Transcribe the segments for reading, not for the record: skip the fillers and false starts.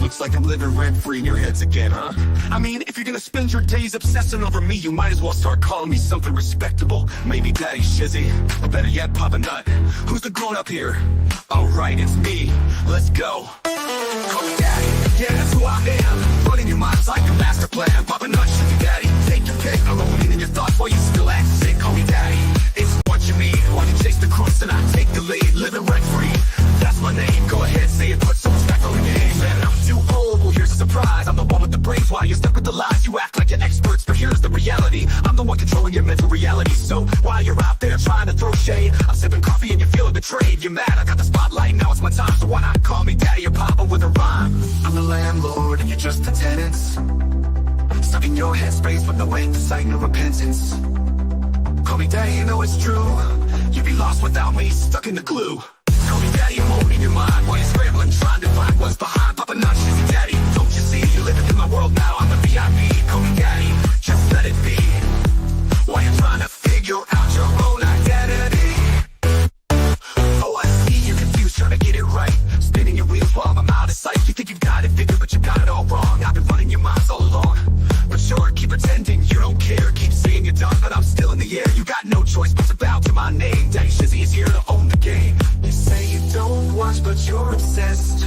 Looks like I'm living rent-free in your heads again, huh? I mean, if you're gonna spend your days obsessing over me, you might as well start calling me something respectable. Maybe Daddy Shizzy, or better yet, Papa Nut. Who's the grown-up here? Alright, it's me. Let's go. Call me Daddy, yeah, that's who I am. Running your mind's like a master plan. Papa Nut, Shizzy Daddy, take your pick. I'm rolling in your thoughts while you still act sick. Call me Daddy, it's what you mean. Why you chase the crooks and I take the lead? Living rent-free, that's my name. Go ahead, say it, put some respect on the name. Man, I'm too old, well here's a surprise. I'm the one with the brains while you're stuck with the lies. You act like you're experts, but here's the reality. I'm the one controlling your mental reality. So while you're out there trying to throw shade, I'm sipping coffee and you're feeling betrayed. You're mad, I got the spotlight, now it's my time. So why not call me Daddy or Papa with a rhyme? I'm the landlord and you're just the tenants, stuck in your headspace with no end to sight, no repentance. Call me Daddy, you know it's true. You'd be lost without me, stuck in the glue. Call me Daddy, I'm holding your mind while you're scrambling, trying to find what's behind. Papa Nut, Shizzy Daddy, don't you see? You're living in my world now, I'm the VIP. Call me Daddy, just let it be. While you're trying to figure out your own identity. Oh, I see you're confused, trying to get it right. Spinning your wheels while I'm out of sight. You think you got it figured, but you got it all wrong. I've been running your minds all along. But sure, keep pretending you don't care. Keep saying you're done, but I'm still in the air. You got no choice but to bow to my name. Daddy Shizzy is here to own the game. You say you don't watch, but you're obsessed.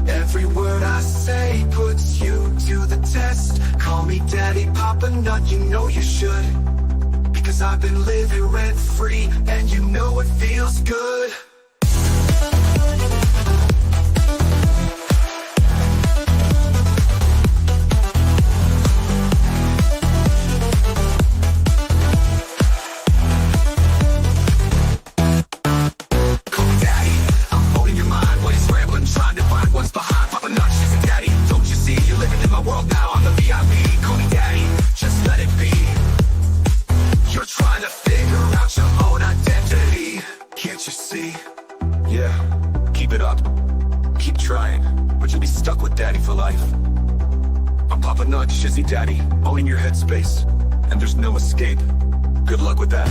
Every word I say puts you to the test. Call me Daddy, Papa Nut, you know you should. Because I've been living rent-free, and you know it feels good. Shizzy Daddy, owning your headspace, and there's no escape. Good luck with that.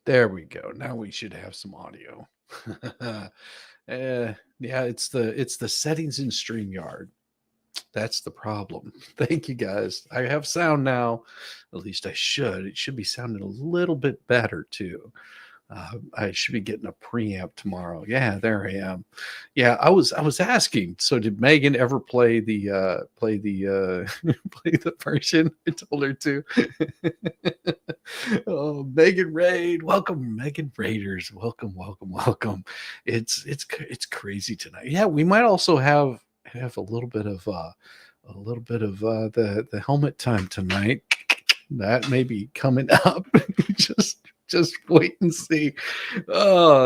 There we go. Now we should have some audio. Yeah, it's the settings in StreamYard. That's the problem. Thank you guys. I have sound now. At least I should. It should be sounding a little bit better too. I should be getting a preamp tomorrow. Yeah, there I am. Yeah, I was asking. So did Megan ever play the play the version I told her to? Oh, Megan Raid, welcome, Megan Raiders, welcome, welcome, welcome. It's crazy tonight. Yeah, we might also have a little bit of the helmet time tonight. That may be coming up. just wait and see.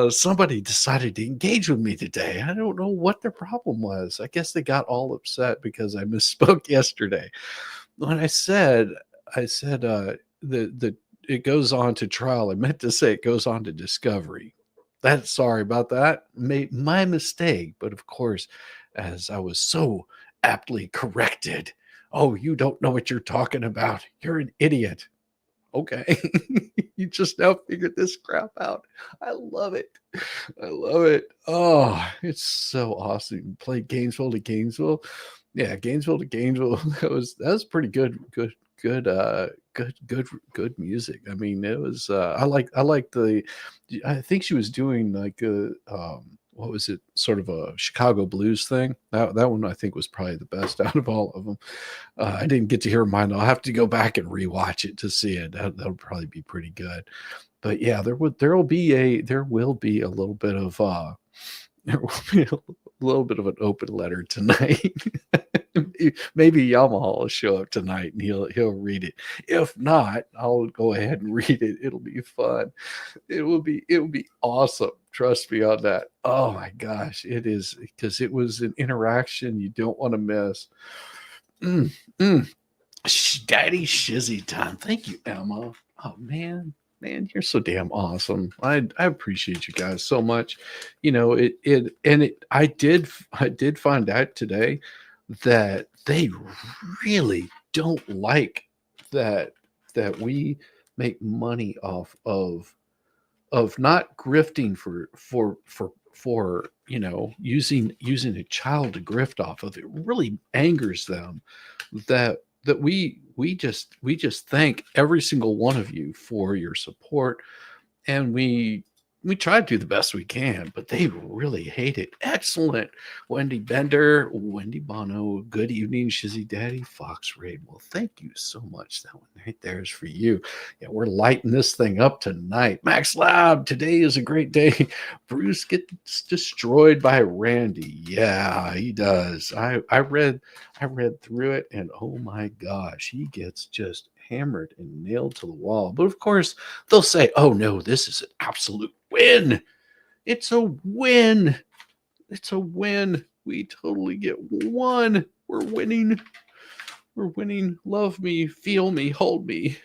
Somebody decided to engage with me today. I don't know what their problem was. I guess they got all upset because I misspoke yesterday. When I said the it goes on to trial, I meant to say it goes on to discovery. That's sorry about that. My mistake. But of course, as I was so aptly corrected, oh, you don't know what you're talking about. You're an idiot. Okay. You just now figured this crap out. I love it. I love it. Oh, it's so awesome. Play Gainesville to Gainesville. Yeah, Gainesville to Gainesville. That was pretty good music. I mean, it was I like the I think she was doing like what was it? Sort of a Chicago blues thing. That one I think was probably the best out of all of them. I didn't get to hear mine. I'll have to go back and rewatch it to see it. That'll probably be pretty good. But yeah, there will be a little bit of there will be a little bit of an open letter tonight. Maybe Yamaha will show up tonight and he'll read it. If not, I'll go ahead and read it. It'll be fun. It will be awesome. Trust me on that. Oh my gosh, it is, because it was an interaction you don't want to miss. Mm, mm. Daddy Shizzy time. Thank you, Emma. Oh man, you're so damn awesome. I appreciate you guys so much. I did find out today that they really don't like that we make money off of not grifting for using a child to grift off of. It really angers them that we just thank every single one of you for your support, and we try to do the best we can, but they really hate it. Excellent. Wendy Bender, Wendy Bono, good evening, Shizzy Daddy, Fox Raid. Well, thank you so much. That one right there is for you. Yeah, we're lighting this thing up tonight. Max Lab, today is a great day. Bruce gets destroyed by Randy. Yeah, he does. I read through it, and oh my gosh, he gets just hammered and nailed to the wall. But of course, they'll say, oh no, this is an absolute win. It's a win. It's a win. We totally get one. We're winning. We're winning. Love me, feel me, hold me.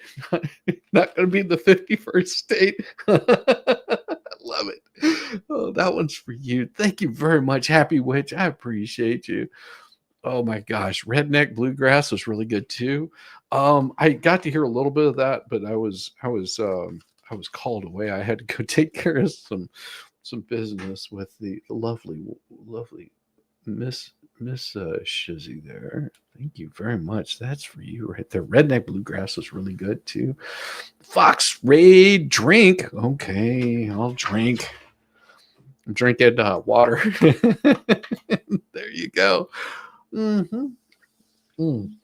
Not going to be in the 51st state. I love it. Oh, that one's for you. Thank you very much, Happy Witch. I appreciate you. Oh my gosh, Redneck Bluegrass was really good too. I got to hear a little bit of that, but I was called away. I had to go take care of some business with the lovely Miss Shizzy there. Thank you very much. That's for you right there. Redneck Bluegrass was really good too. Fox Raid drink. Okay, I'll drink. I'm drinking water. There you go. Mm-hmm. Mm.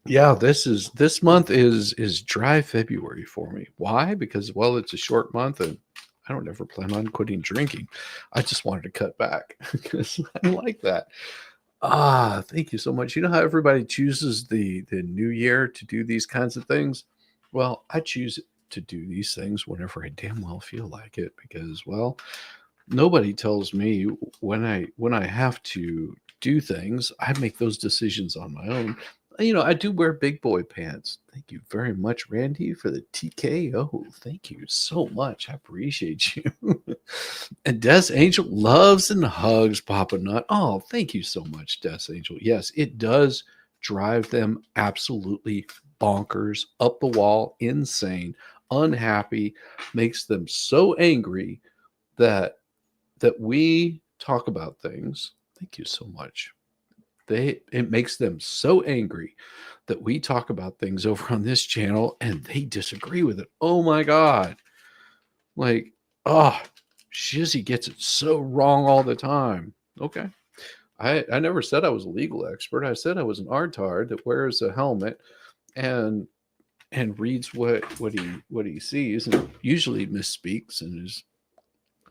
Yeah, this month is dry February for me. Why? Because, well, it's a short month and I don't ever plan on quitting drinking. I just wanted to cut back because I like that. Thank you so much. You know how everybody chooses the new year to do these kinds of things? Well, I choose to do these things whenever I damn well feel like it, because, well, nobody tells me when I have to do things. I make those decisions on my own. I do wear big boy pants. Thank you very much, Randy, for the TKO. Thank you so much. I appreciate you. And Des Angel loves and hugs Papa Nut. Oh, thank you so much, Des Angel. Yes, it does drive them absolutely bonkers, up the wall, insane, unhappy, makes them so angry that we talk about things. Thank you so much. It makes them so angry that we talk about things over on this channel and they disagree with it. Oh my god. Like, oh, Shizzy gets it so wrong all the time. Okay. I never said I was a legal expert. I said I was an artard that wears a helmet and reads what he sees and usually misspeaks and is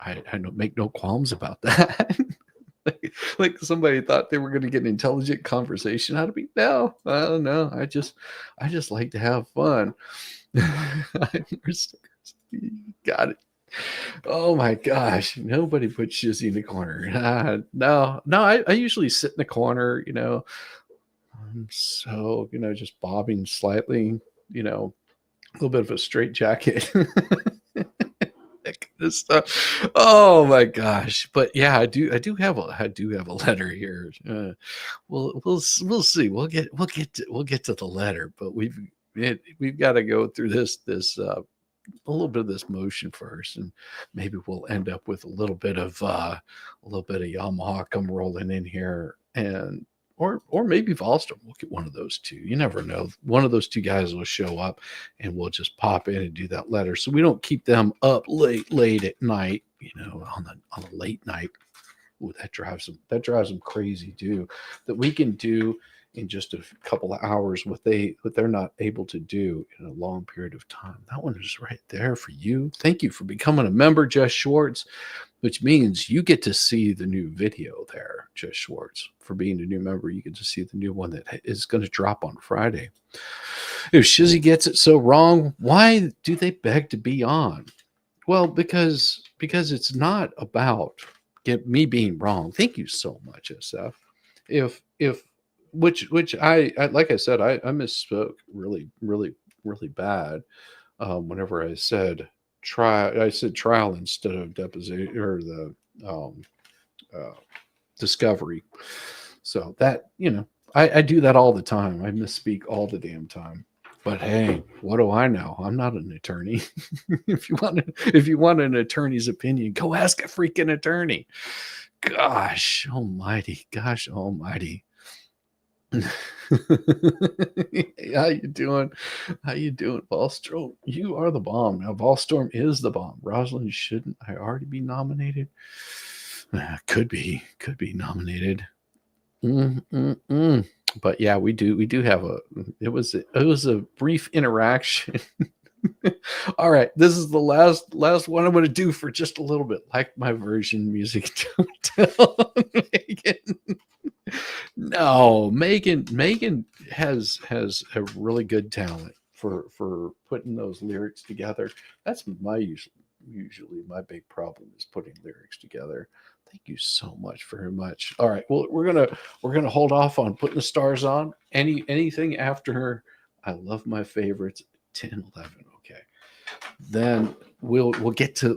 I don't make no qualms about that. like somebody thought they were going to get an intelligent conversation out of me. No, I don't know. I just like to have fun. Got it. Oh my gosh. Nobody puts Shizzy in the corner. No, I usually sit in the corner, so, just bobbing slightly, a little bit of a straight jacket. That kind of stuff. Oh my gosh! But yeah, I do have a letter here. We'll see. We'll get to the letter, but we've got to go through this a little bit of this motion first, and maybe we'll end up with a little bit of Yamaha come rolling in here, and or maybe Volstrom will get one of those two. You never know. One of those two guys will show up, and we'll just pop in and do that letter. So we don't keep them up late at night. On a late night. Ooh, that drives them crazy too. That we can do in just a couple of hours what they're not able to do in a long period of time. That one is right there for you. Thank you for becoming a member, Jess Schwartz, which means you get to see the new video there, Jess Schwartz. For being a new member, you get to see the new one that is going to drop on Friday. If Shizzy gets it so wrong, why do they beg to be on? Well, because it's not about me being wrong. Thank you so much, SF. If which I like I said, I misspoke really, really, really bad. Whenever I said trial instead of deposition or the discovery. So that, I do that all the time. I misspeak all the damn time. But hey, what do I know? I'm not an attorney. If you want an attorney's opinion, go ask a freaking attorney. Gosh almighty. How you doing? Volstrom? You are the bomb. Now Volstorm is the bomb. Rosalind, shouldn't I already be nominated? Could be nominated. But yeah, we do have it was a brief interaction. All right, this is the last one I'm going to do for just a little bit, like my version music. Don't tell Megan. No, Megan has a really good talent for putting those lyrics together. That's usually my big problem is putting lyrics together. Thank you so much, very much. All right, well, we're gonna hold off on putting the stars on. Anything after I love my favorites 10, 11. Okay, then we'll get to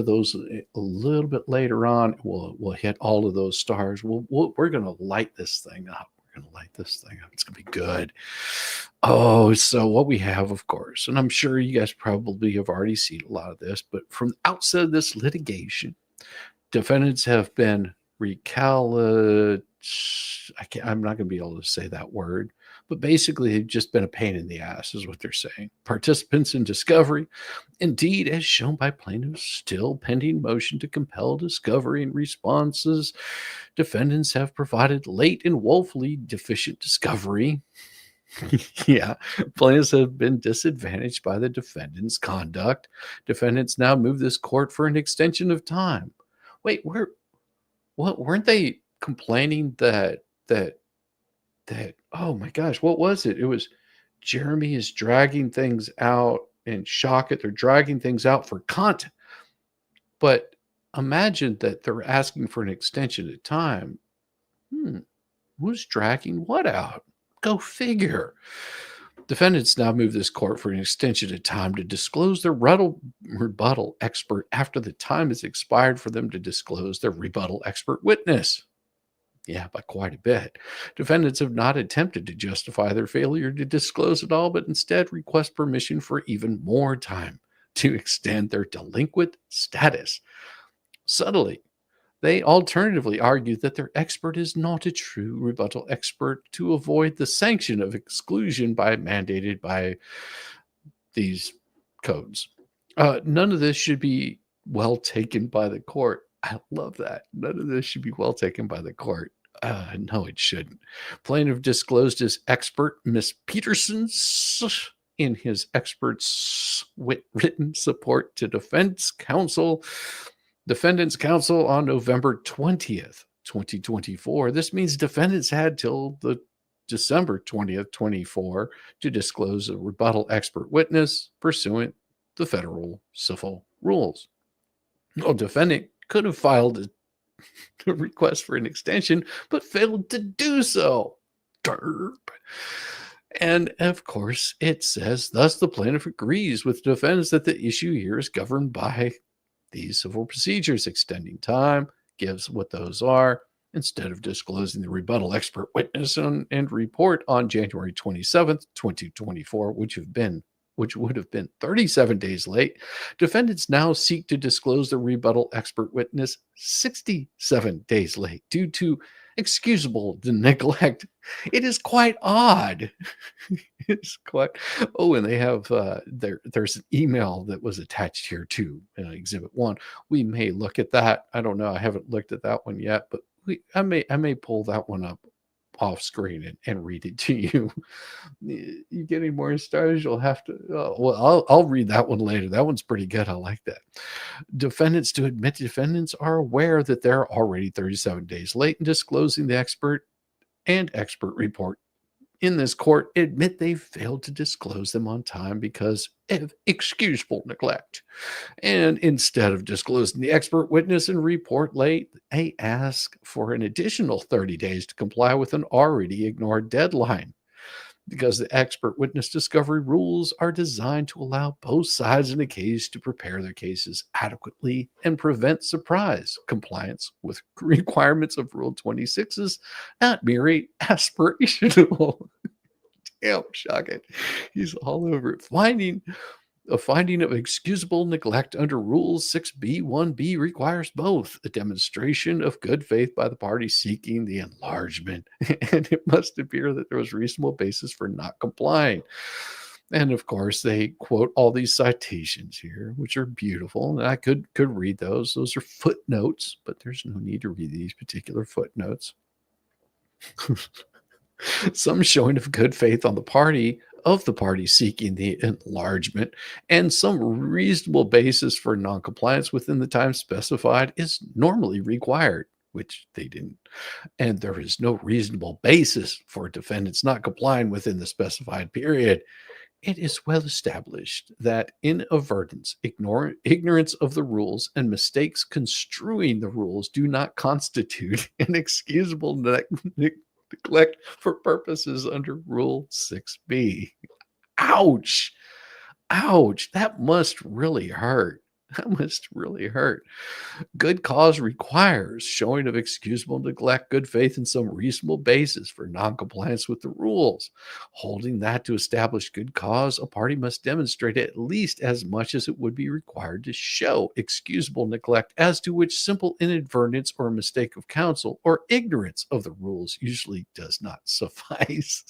those a little bit later on. We'll hit all of those stars. We're gonna light this thing up. It's gonna be good. Oh, so what we have, of course, and I'm sure you guys probably have already seen a lot of this, but from the outset of this litigation, defendants have been I'm not going to be able to say that word, but basically they've just been a pain in the ass is what they're saying. Participants in discovery, indeed, as shown by plaintiffs' still pending motion to compel discovery and responses, defendants have provided late and woefully deficient discovery. Yeah, plaintiffs have been disadvantaged by the defendant's conduct. Defendants now move this court for an extension of time. Wait, weren't they complaining that oh my gosh, what was it? It was Jeremy is dragging things out and Shochet, they're dragging things out for content. But imagine that they're asking for an extension of time. Who's dragging what out? Go figure. Defendants now move this court for an extension of time to disclose their rebuttal expert after the time has expired for them to disclose their rebuttal expert witness. Yeah, by quite a bit. Defendants have not attempted to justify their failure to disclose at all, but instead request permission for even more time to extend their delinquent status. Subtly, they alternatively argue that their expert is not a true rebuttal expert to avoid the sanction of exclusion mandated by these codes. None of this should be well taken by the court. I love that. None of this should be well taken by the court. No, it shouldn't. Plaintiff disclosed his expert, Miss Peterson's, in his expert's written support to defendants counsel on November 20th, 2024. This means defendants had till the December 20th, 24 to disclose a rebuttal expert witness pursuant to federal civil rules. No defendant could have filed a request for an extension, but failed to do so. Derp. And of course, it says, thus the plaintiff agrees with defendants that the issue here is governed by these civil procedures. Extending time gives what those are instead of disclosing the rebuttal expert witness and report on January 27th, 2024, which would have been 37 days late. Defendants now seek to disclose the rebuttal expert witness 67 days late due to excusable the neglect. It is quite odd. It's quite. Oh, and they have there's an email that was attached here too, Exhibit 1. We may look at that. I don't know. I haven't looked at that one yet, but I may pull that one up off screen and read it to you. You get any more stars, you'll have to. Well, I'll read that one later. That one's pretty good. I like that. Defendants to admit defendants are aware that they're already 37 days late in disclosing the expert report in this court admit they failed to disclose them on time because of excusable neglect. And instead of disclosing the expert witness and report late, they ask for an additional 30 days to comply with an already ignored deadline. Because the expert witness discovery rules are designed to allow both sides in a case to prepare their cases adequately and prevent surprise. Compliance with requirements of Rule 26 is not merely aspirational. Damn, Shochet. He's all over it. A finding of excusable neglect under Rule 6B 1B requires both a demonstration of good faith by the party seeking the enlargement, and it must appear that there was reasonable basis for not complying. And of course, they quote all these citations here, which are beautiful. And I could read those. Those are footnotes, but there's no need to read these particular footnotes. Some showing of good faith on the party seeking the enlargement, and some reasonable basis for noncompliance within the time specified is normally required, which they didn't. And there is no reasonable basis for defendants not complying within the specified period. It is well established that inadvertence, ignorance of the rules, and mistakes construing the rules do not constitute an excusable neglect for purposes under Rule 6B. Ouch. Ouch. That must really hurt. That must really hurt. Good cause requires showing of excusable neglect, good faith, and some reasonable basis for noncompliance with the rules. Holding that to establish good cause, a party must demonstrate at least as much as it would be required to show excusable neglect, as to which simple inadvertence or mistake of counsel or ignorance of the rules usually does not suffice.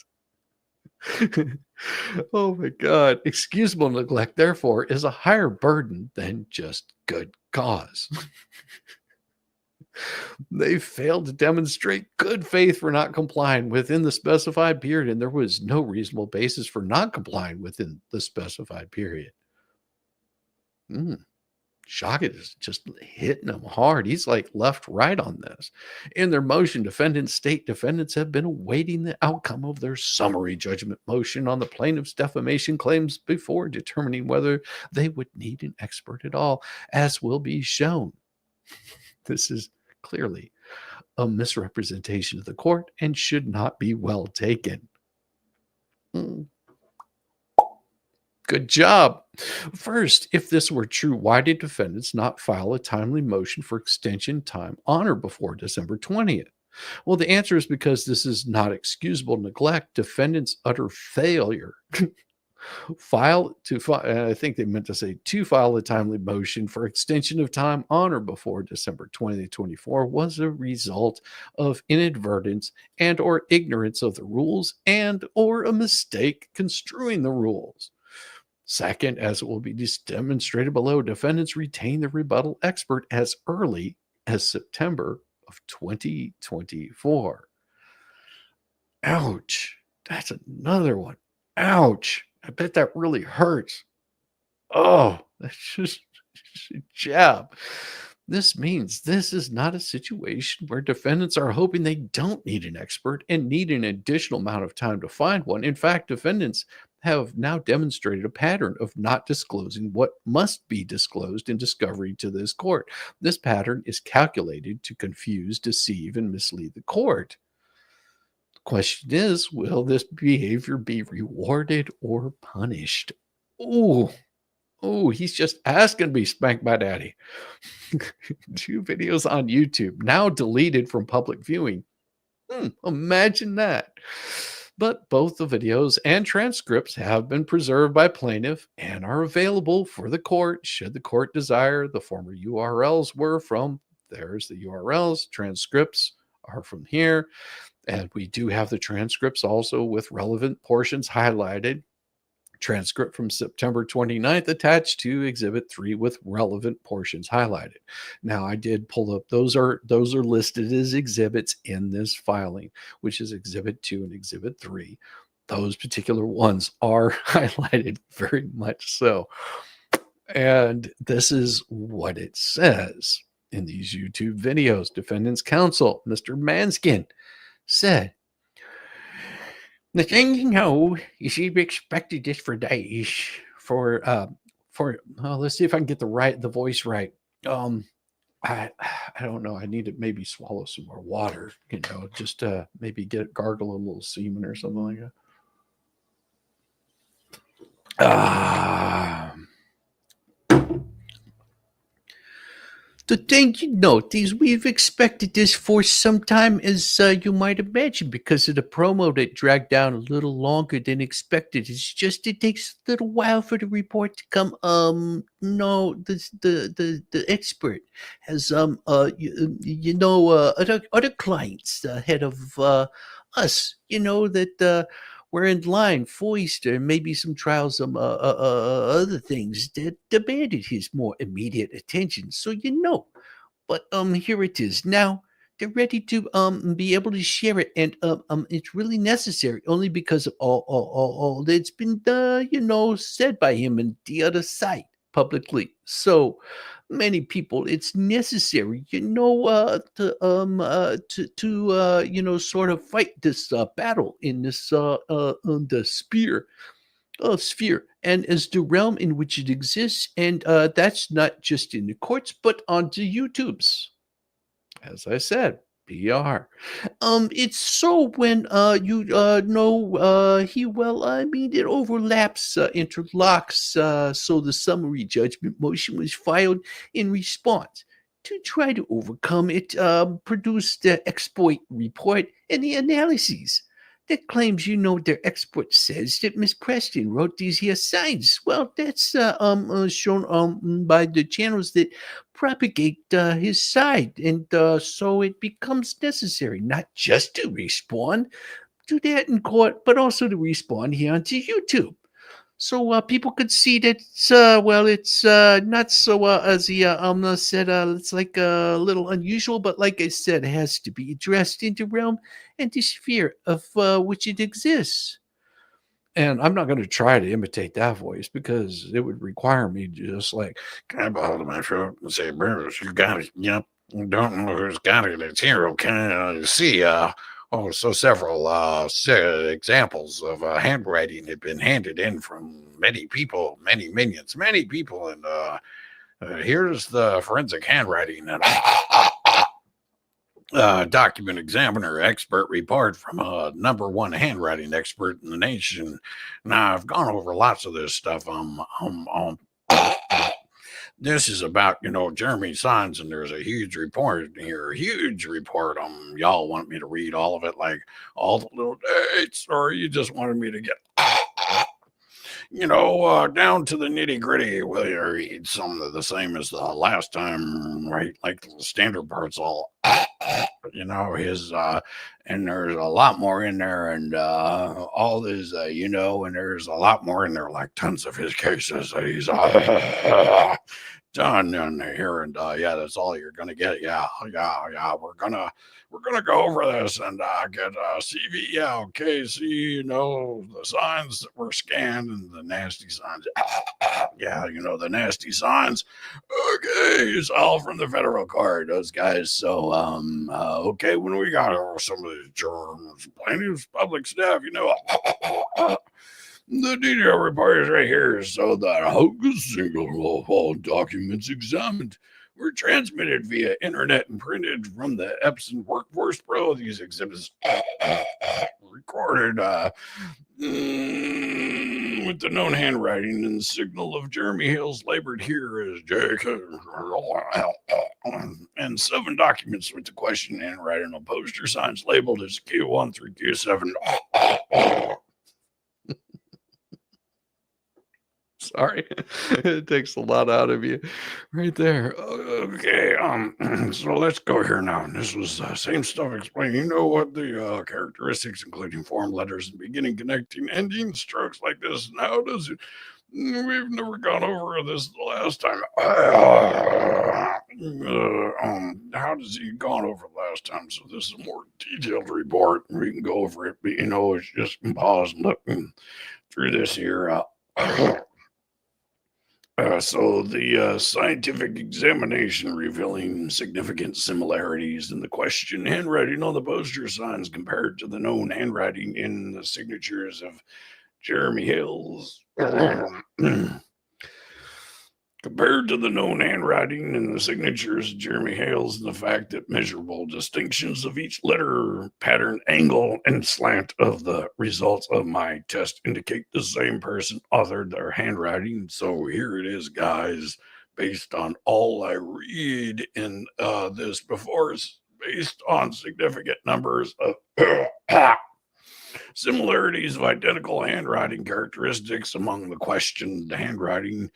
Oh my God. Excusable neglect, therefore, is a higher burden than just good cause. They failed to demonstrate good faith for not complying within the specified period, and there was no reasonable basis for not complying within the specified period. Shochet is just hitting them hard. He's like left, right on this. In their motion, state defendants have been awaiting the outcome of their summary judgment motion on the plaintiff's defamation claims before determining whether they would need an expert at all, as will be shown. This is clearly a misrepresentation of the court and should not be well taken. Good job. First, if this were true, why did defendants not file a timely motion for extension time on or before December 20th? Well, the answer is because this is not excusable neglect. Defendants' utter failure I think they meant to say to file a timely motion for extension of time on or before December 2024 was a result of inadvertence and or ignorance of the rules and or a mistake construing the rules. Second, as it will be demonstrated below, defendants retain the rebuttal expert as early as September of 2024. Ouch. That's another one. Ouch. I bet that really hurts. Oh, that's just a jab. This means this is not a situation where defendants are hoping they don't need an expert and need an additional amount of time to find one. In fact, defendants have now demonstrated a pattern of not disclosing what must be disclosed in discovery to this court. This pattern is calculated to confuse, deceive, and mislead the court. The question is, will this behavior be rewarded or punished? Oh, he's just asking to be spanked by daddy. 2 videos on YouTube, now deleted from public viewing. Imagine that. But both the videos and transcripts have been preserved by plaintiff and are available for the court should the court desire. The former URLs were from, there's the URLs, transcripts are from here. And we do have the transcripts also with relevant portions highlighted. Transcript from September 29th attached to Exhibit 3 with relevant portions highlighted. Now I did pull up, those are listed as exhibits in this filing, which is Exhibit 2 and Exhibit 3. Those particular ones are highlighted, very much so. And this is what it says in these YouTube videos. Defendant's counsel, Mr. Manskin, said, the thing you know is you've expected this for days. Let's see if I can get the voice right. I don't know. I need to maybe swallow some more water, just maybe gargle a little semen or something like that. The thing you note is we've expected this for some time, as you might imagine, because of the promo that dragged down a little longer than expected. It's just it takes a little while for the report to come. No, the expert has other clients ahead of us. That. We're in line for Easter, and maybe some trials, other things that demanded his more immediate attention. So but here it is now. They're ready to be able to share it, and it's really necessary only because of all that's been said by him and the other side publicly. So many people, it's necessary, to sort of fight this battle in this the sphere, and as the realm in which it exists, and that's not just in the courts, but onto YouTube's. As I said, PR. It's so when you know he well, I mean, it overlaps, interlocks. So the summary judgment motion was filed in response. To try to overcome it, produce the exploit report and the analyses that claims their expert says that Miss Preston wrote these here signs. Well, that's shown by the channels that propagate his side, and so it becomes necessary not just to respawn, do that in court, but also to respawn here onto YouTube. So people could see that it's not so as he said, it's like a little unusual, but like I said, it has to be addressed in the realm and the sphere of which it exists. And I'm not going to try to imitate that voice because it would require me just like, Can I hold my throat and say, Bruce, you got it. Yep. Don't know who's got it. It's here. Okay. See, so several examples of handwriting had been handed in from many people, many minions, many people. And here's the forensic handwriting and document examiner expert report from a #1 handwriting expert in the nation. Now, I've gone over lots of this stuff. This is about, Jeremy signs, and there's a huge report here, huge report. Y'all want me to read all of it, like all the little dates, or you just wanted me to get, down to the nitty gritty? Will you read some of the same as the last time, right? Like the standard parts, all, his, and there's a lot more in there, and all this, and there's a lot more in there, like tons of his cases that he's done in here, and yeah, that's all you're gonna get. Yeah. We're gonna go over this and get CV. Yeah, okay. See, the signs that were scanned and the nasty signs. Yeah, the nasty signs. Okay, it's all from the federal court, those guys. So, okay, when we got some of these germs, plaintiffs, public staff, the detail report is right here, so that a single of all documents examined were transmitted via internet and printed from the Epson Workforce Pro. These exhibits recorded with the known handwriting and signal of Jeremy Hale's labored here as Jake, and 7 documents with the question handwriting on poster signs labeled as Q1 through Q7. Sorry. It takes a lot out of you right there. Okay, so let's go here now. This was same stuff explained. You know what the characteristics, including form, letters, and beginning, connecting, ending, strokes like this. Now does it? We've never gone over this the last time. How does he gone over last time? So this is a more detailed report. We can go over it, but it's just pause and look through this here. So the scientific examination revealing significant similarities in the question handwriting on the poster signs compared to the known handwriting in the signatures of Jeremy Hale's. Compared to the known handwriting in the signatures of Jeremy Hale's, and the fact that measurable distinctions of each letter, pattern, angle, and slant of the results of my test indicate the same person authored their handwriting. So here it is, guys. Based on all I read in this before, based on significant numbers of similarities of identical handwriting characteristics among the questioned handwriting,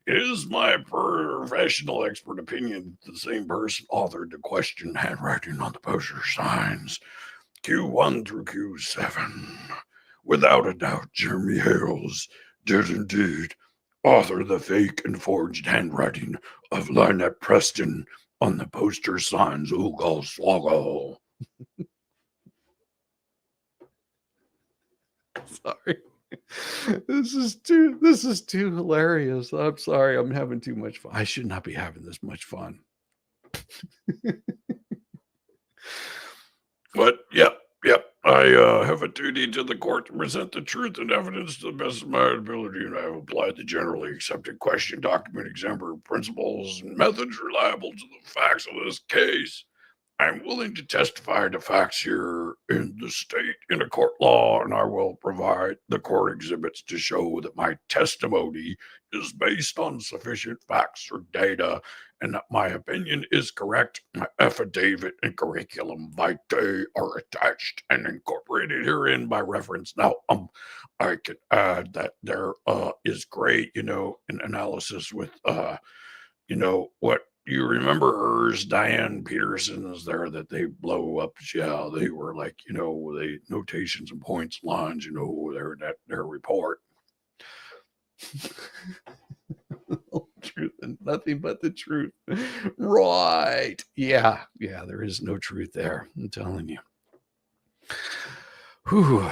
it is my professional expert opinion that the same person authored the question handwriting on the poster signs Q1 through Q7. Without a doubt, Jeremy Hales did indeed author the fake and forged handwriting of Lynette Preston on the poster signs Oogle Swoggle. Sorry. This is too hilarious. I'm sorry. I'm having too much fun. I should not be having this much fun. But yep. I have a duty to the court to present the truth and evidence to the best of my ability, and I have applied the generally accepted question document examiner principles and methods reliable to the facts of this case. I'm willing to testify to facts here in the state in a court law, and I will provide the court exhibits to show that my testimony is based on sufficient facts or data, and that my opinion is correct. My affidavit and curriculum vitae are attached and incorporated herein by reference. Now, I could add that there is great, an analysis with, what you remember hers, Diane Peterson is there that they blow up. Yeah, they were like, they notations and points lines, their report. Truth and nothing but the truth. Right. Yeah, there is no truth there. I'm telling you. Whew.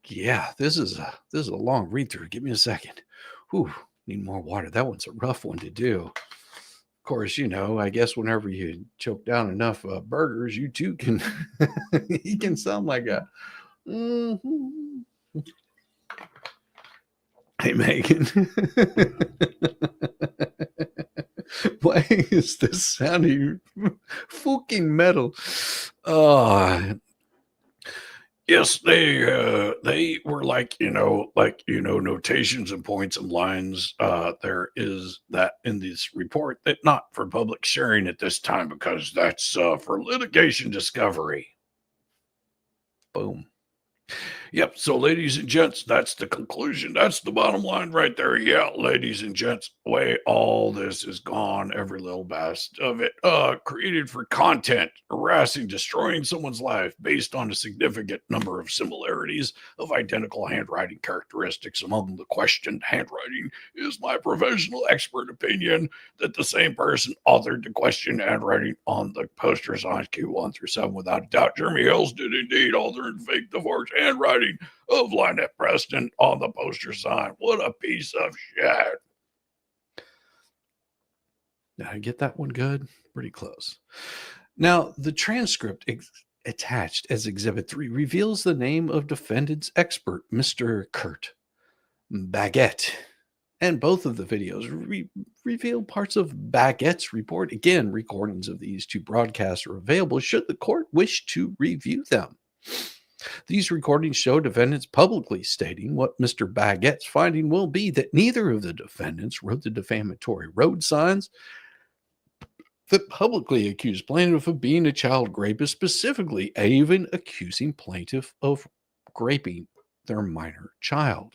Yeah, this is a long read through. Give me a second. Whew. Need more water. That one's a rough one to do. Of course, I guess whenever you choke down enough burgers, you too can you can sound like a Hey Megan. Why is this sounding fucking metal? Yes, they were like, notations and points and lines. There is that in this report that not for public sharing at this time because that's for litigation discovery. Boom. Yep. So, ladies and gents, that's the conclusion. That's the bottom line right there. Yeah, ladies and gents, way all this is gone, every little best of it, created for content, harassing, destroying someone's life based on a significant number of similarities of identical handwriting characteristics among the questioned handwriting is my professional expert opinion that the same person authored the question handwriting on the posters on Q1 through 7 without a doubt. Jeremy Hills did indeed author and fake the forged handwriting of Lynette Preston on the poster sign. What a piece of shit. Did I get that one good? Pretty close. Now, the transcript attached as Exhibit 3 reveals the name of defendant's expert, Mr. Kurt Baguette. And both of the videos reveal parts of Baguette's report. Again, recordings of these two broadcasts are available should the court wish to review them. These recordings show defendants publicly stating what Mr. Baguette's finding will be that neither of the defendants wrote the defamatory road signs that publicly accused plaintiff of being a child rapist, specifically even accusing plaintiff of raping their minor child.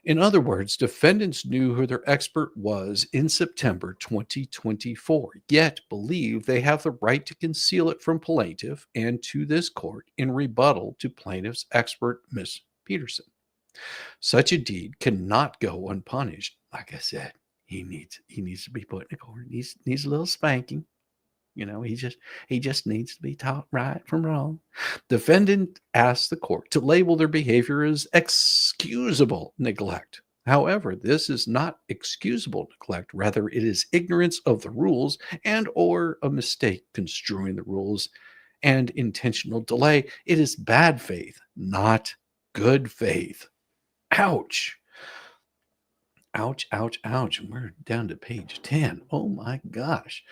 In other words, defendants knew who their expert was in September 2024, yet believe they have the right to conceal it from plaintiff and to this court in rebuttal to plaintiff's expert, Miss Peterson. Such a deed cannot go unpunished. Like I said, he needs to be put in the corner. Needs a little spanking. You know, he just needs to be taught right from wrong. Defendant asked the court to label their behavior as excusable neglect. However, this is not excusable neglect. Rather, it is ignorance of the rules and or a mistake construing the rules and intentional delay. It is bad faith, not good faith. Ouch. Ouch, ouch, ouch. And we're down to page 10. Oh my gosh.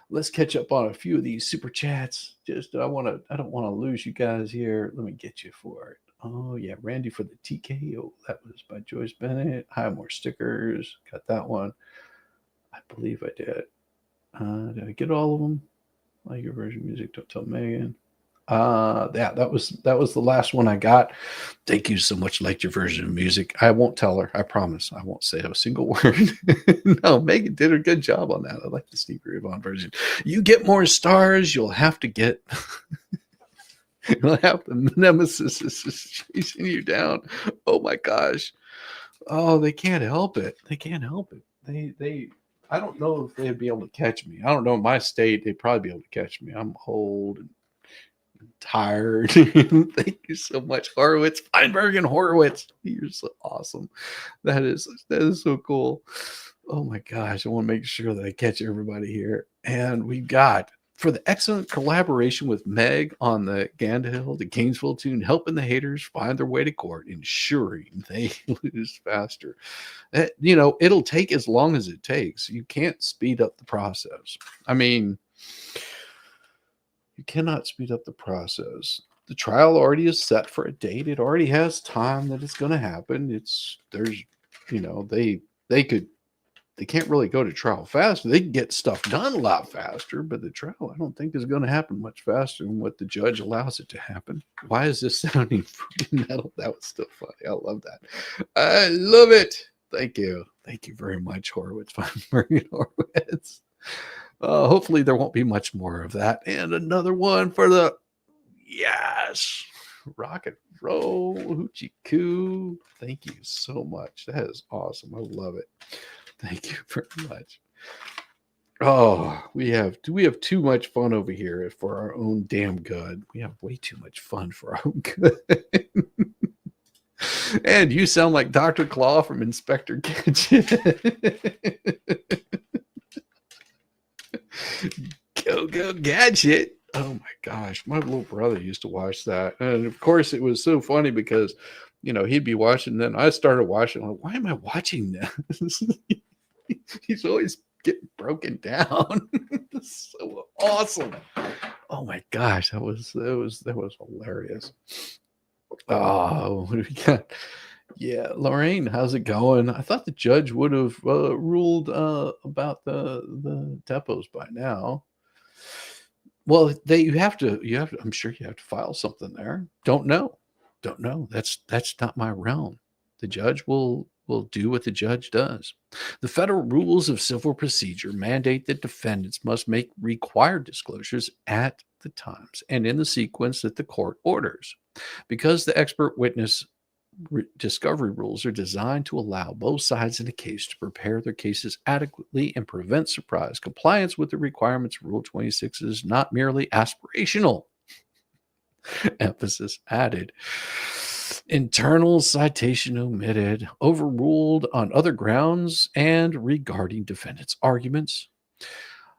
Let's catch up on a few of these super chats. I don't want to lose you guys here. Let me get you for it. Oh yeah, Randy for the TKO. That was by Joyce Bennett. Hi, more stickers. Got that one. I believe I did. Did I get all of them? Like your version of music, don't tell Megan. Yeah, that was the last one I got. Thank you so much. Liked your version of music. I won't tell her. I promise. I won't say a single word. No, Megan did a good job on that. I like the Steve Ray Vaughan version. You get more stars. You'll have to get. You'll have the nemesis is chasing you down. Oh my gosh. Oh, they can't help it. They can't help it. They. I don't know if they'd be able to catch me. I don't know. In my state, they'd probably be able to catch me. I'm old and tired. Thank you so much, Horowitz, Feinberg, and Horowitz. You're so awesome. That is so cool. Oh my gosh, I want to make sure that I catch everybody here. And we've got for the excellent collaboration with Meg on the Gandhill to Gainesville tune, helping the haters find their way to court, ensuring they lose faster. You know, it'll take as long as it takes. You can't speed up the process. I mean, you cannot speed up the process. The trial already is set for a date. It already has time that it's going to happen. They can't really go to trial fast. They can get stuff done a lot faster, but the trial I don't think is going to happen much faster than what the judge allows it to happen. Why is this sounding freaking metal? That was still funny. I love that. I love it. Thank you. Thank you very much, Horowitz. Horowitz. Hopefully there won't be much more of that. And another one for the yes, rock and roll, hoochie coo. Thank you so much. That is awesome. I love it. Thank you very much. Oh, we have too much fun over here for our own damn good. We have way too much fun for our own good. And you sound like Dr. Claw from Inspector Gadget. Go Gadget. Oh my gosh, my little brother used to watch that, and of course it was so funny because he'd be watching, then I started watching. Like, why am I watching this? He's always getting broken down. So awesome. Oh my gosh, that was hilarious. Oh, what do we got? Yeah, Lorraine, how's it going? I thought the judge would have ruled about the depots by now. Well, you have to. I'm sure you have to file something there. Don't know. That's not my realm. The judge will do what the judge does. The federal rules of civil procedure mandate that defendants must make required disclosures at the times and in the sequence that the court orders. Because the expert witness discovery rules are designed to allow both sides in a case to prepare their cases adequately and prevent surprise, compliance with the requirements of Rule 26 is not merely aspirational. Emphasis added. Internal citation omitted, overruled on other grounds, and regarding defendants' arguments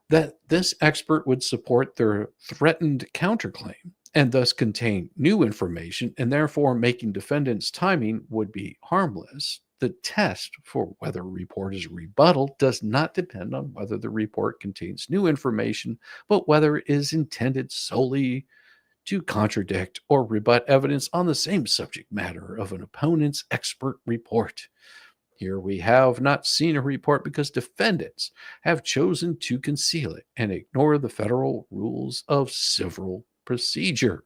that this expert would support their threatened counterclaim and thus contain new information, and therefore making defendants' timing would be harmless. The test for whether a report is a rebuttal does not depend on whether the report contains new information, but whether it is intended solely to contradict or rebut evidence on the same subject matter of an opponent's expert report. Here we have not seen a report because defendants have chosen to conceal it and ignore the federal rules of civil procedure.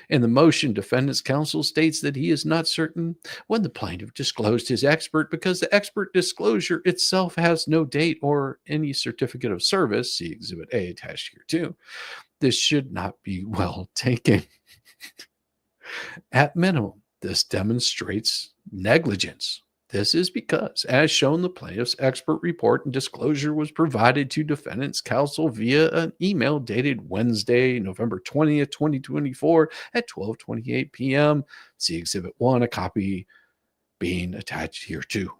In the motion, defendant's counsel states that he is not certain when the plaintiff disclosed his expert because the expert disclosure itself has no date or any certificate of service. See Exhibit A attached here too. This should not be well taken. At minimum, this demonstrates negligence. This is because, as shown, the plaintiff's expert report and disclosure was provided to defendant's counsel via an email dated Wednesday, November 20th, 2024 at 12:28 p.m. See Exhibit 1, a copy being attached here too.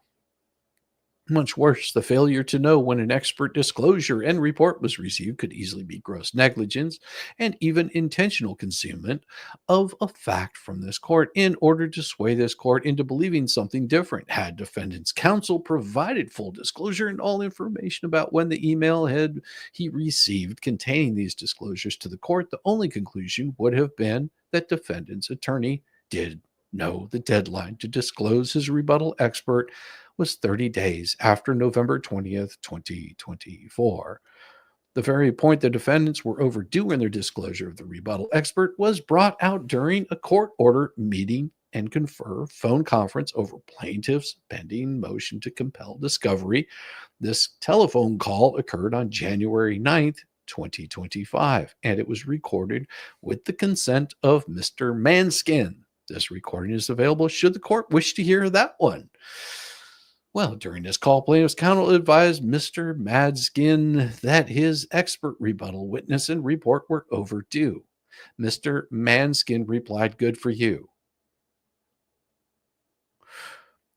Much worse, the failure to know when an expert disclosure and report was received could easily be gross negligence and even intentional concealment of a fact from this court in order to sway this court into believing something different. Had defendant's counsel provided full disclosure and all information about when the email had he received containing these disclosures to the court, the only conclusion would have been that defendant's attorney did know the deadline to disclose his rebuttal expert was 30 days after November 20th, 2024. The very point the defendants were overdue in their disclosure of the rebuttal expert was brought out during a court order meeting and confer phone conference over plaintiff's pending motion to compel discovery. This telephone call occurred on January 9th, 2025, and it was recorded with the consent of Mr. Manskin. This recording is available should the court wish to hear that one. Well, during this call, plaintiff's counsel advised Mr. Madskin that his expert rebuttal witness and report were overdue. Mr. Manskin replied, "Good for you."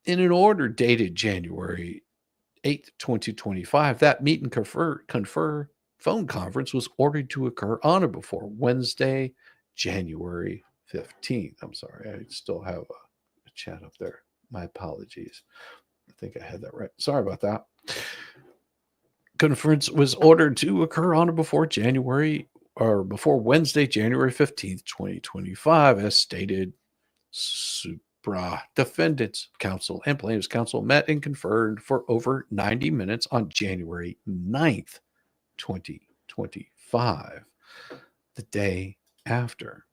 In an order dated January 8th, 2025, that meet and confer phone conference was ordered to occur on or before Wednesday, January 15th. I'm sorry, I still have a chat up there. My apologies. I think I had that right. Sorry about that. Conference was ordered to occur on or before Wednesday, January 15th, 2025, as stated. Defendants counsel and plaintiffs counsel met and conferred for over 90 minutes on January 9th, 2025, the day after.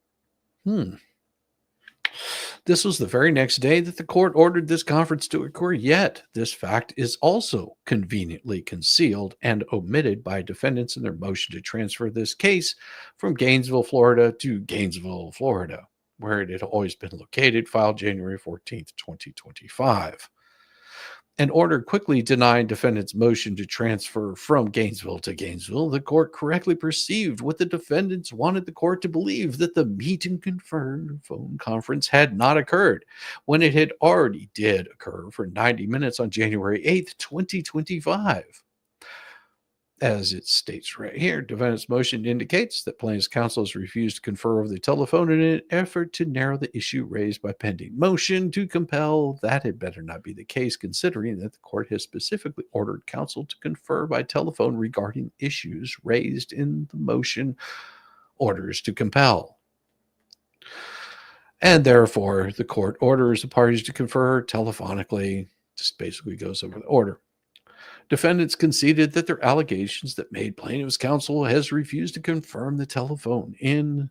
This was the very next day that the court ordered this conference to occur, yet this fact is also conveniently concealed and omitted by defendants in their motion to transfer this case from Gainesville, Florida to Gainesville, Florida, where it had always been located, filed January 14th, 2025. An order quickly denying defendants' motion to transfer from Gainesville to Gainesville. The court correctly perceived what the defendants wanted the court to believe, that the meet and confer phone conference had not occurred, when it had already did occur for 90 minutes on January 8th, 2025. As it states right here, defendant's motion indicates that plaintiff's counsel has refused to confer over the telephone in an effort to narrow the issue raised by pending motion to compel. That had better not be the case, considering that the court has specifically ordered counsel to confer by telephone regarding issues raised in the motion orders to compel. And therefore, the court orders the parties to confer telephonically. Just basically goes over the order. Defendants conceded that their allegations that made plaintiff's counsel has refused to confirm the telephone, I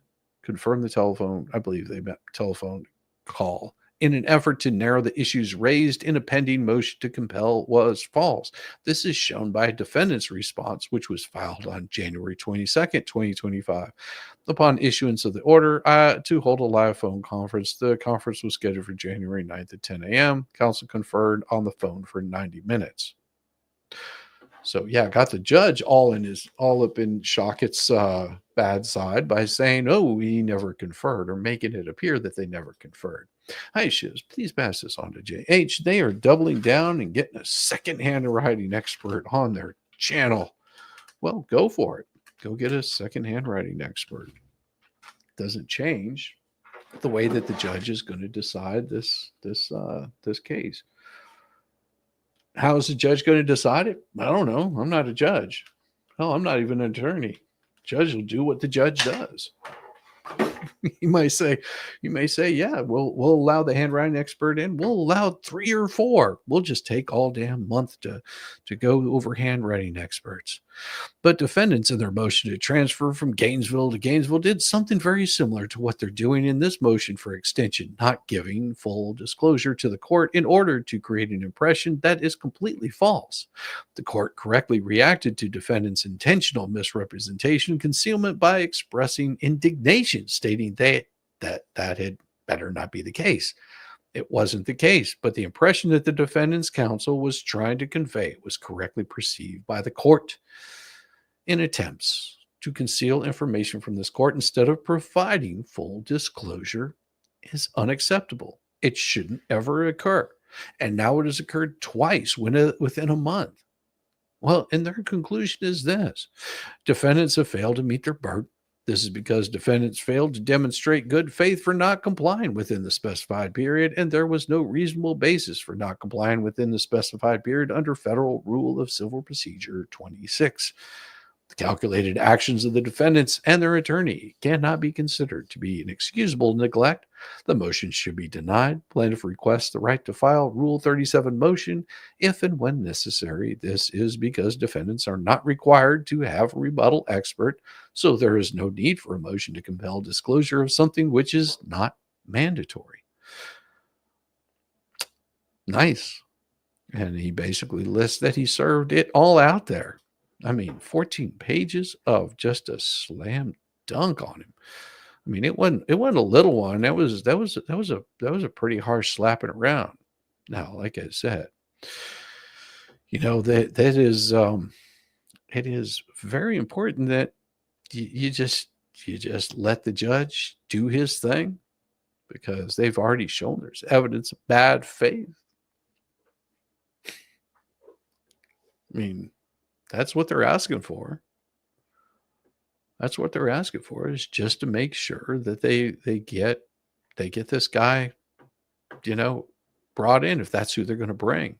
believe they meant telephone call, in an effort to narrow the issues raised in a pending motion to compel was false. This is shown by a defendant's response, which was filed on January 22nd, 2025. Upon issuance of the order to hold a live phone conference, the conference was scheduled for January 9th at 10 a.m. Counsel conferred on the phone for 90 minutes. So yeah, got the judge all up in Shochet's bad side by saying, "Oh, he never conferred," or making it appear that they never conferred. Hi, Shiz, please pass this on to JH. They are doubling down and getting a second handwriting expert on their channel. Well, go for it. Go get a second handwriting expert. Doesn't change the way that the judge is going to decide this case. How is the judge going to decide it? I don't know. I'm not a judge. Hell, I'm not even an attorney. Judge will do what the judge does. You may say, yeah, we'll allow the handwriting expert in. We'll allow 3 or 4. We'll just take all damn month to go over handwriting experts. But defendants in their motion to transfer from Gainesville to Gainesville did something very similar to what they're doing in this motion for extension, not giving full disclosure to the court in order to create an impression that is completely false. The court correctly reacted to defendants' intentional misrepresentation and concealment by expressing indignation, stating that had better not be the case. It wasn't the case, but the impression that the defendant's counsel was trying to convey was correctly perceived by the court. In attempts to conceal information from this court instead of providing full disclosure is unacceptable. It shouldn't ever occur. And now it has occurred twice within a month. Well, and their conclusion is this: defendants have failed to meet their burden. This is because defendants failed to demonstrate good faith for not complying within the specified period, and there was no reasonable basis for not complying within the specified period under Federal Rule of Civil Procedure 26. The calculated actions of the defendants and their attorney cannot be considered to be an excusable neglect. The motion should be denied. Plaintiff requests the right to file Rule 37 motion if and when necessary. This is because defendants are not required to have a rebuttal expert, so there is no need for a motion to compel disclosure of something which is not mandatory. Nice. And he basically lists that he served it all out there. I mean, 14 pages of just a slam dunk on him. I mean, it wasn't a little one. That was a pretty harsh slapping around. Now, like I said, that is it is very important that you just let the judge do his thing, because they've already shown there's evidence of bad faith. I mean, that's what they're asking for. That's what they're asking for, is just to make sure that they get this guy, brought in, if that's who they're going to bring.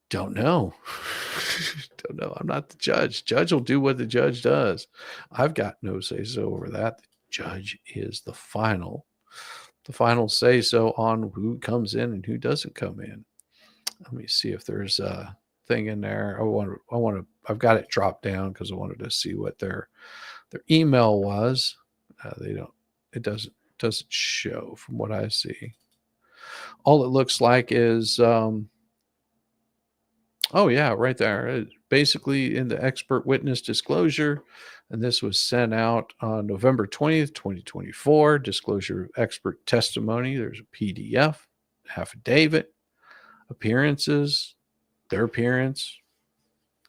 Don't know. Don't know. I'm not the judge. Judge will do what the judge does. I've got no say so over that. The judge is the final say so on who comes in and who doesn't come in. Let me see if there's a thing in there. I've got it dropped down because I wanted to see what their email was. It doesn't show from what I see. All it looks like is, oh yeah, right there. It's basically in the expert witness disclosure. And this was sent out on November 20th, 2024. Disclosure of expert testimony. There's a PDF, affidavit, appearances, their appearance,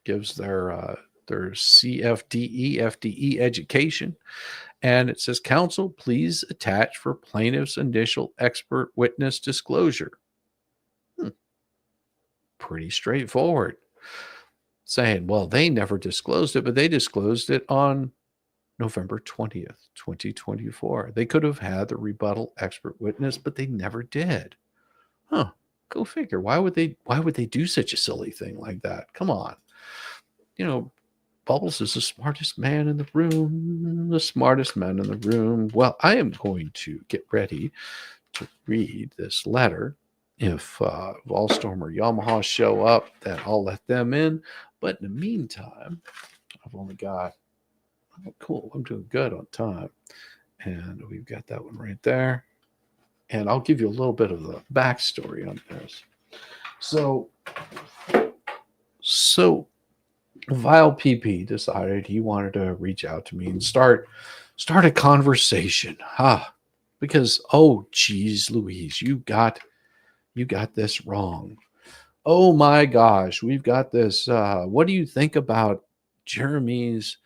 gives their CFDE, FDE education. And it says, counsel, please attach for plaintiff's initial expert witness disclosure. Pretty straightforward. Saying, well, they never disclosed it, but they disclosed it on November 20th, 2024. They could have had the rebuttal expert witness, but they never did. Huh. Go figure. Why would they do such a silly thing like that? Come on. Bubbles is the smartest man in the room. The smartest man in the room. Well, I am going to get ready to read this letter. If Volstorm or Yamaha show up, then I'll let them in. But in the meantime, I've only got, cool, I'm doing good on time. And we've got that one right there. And I'll give you a little bit of the backstory on this. So Vile PP decided he wanted to reach out to me and start a conversation. Because, oh, geez, Louise, you got this wrong. Oh my gosh, we've got this. What do you think about Jeremy's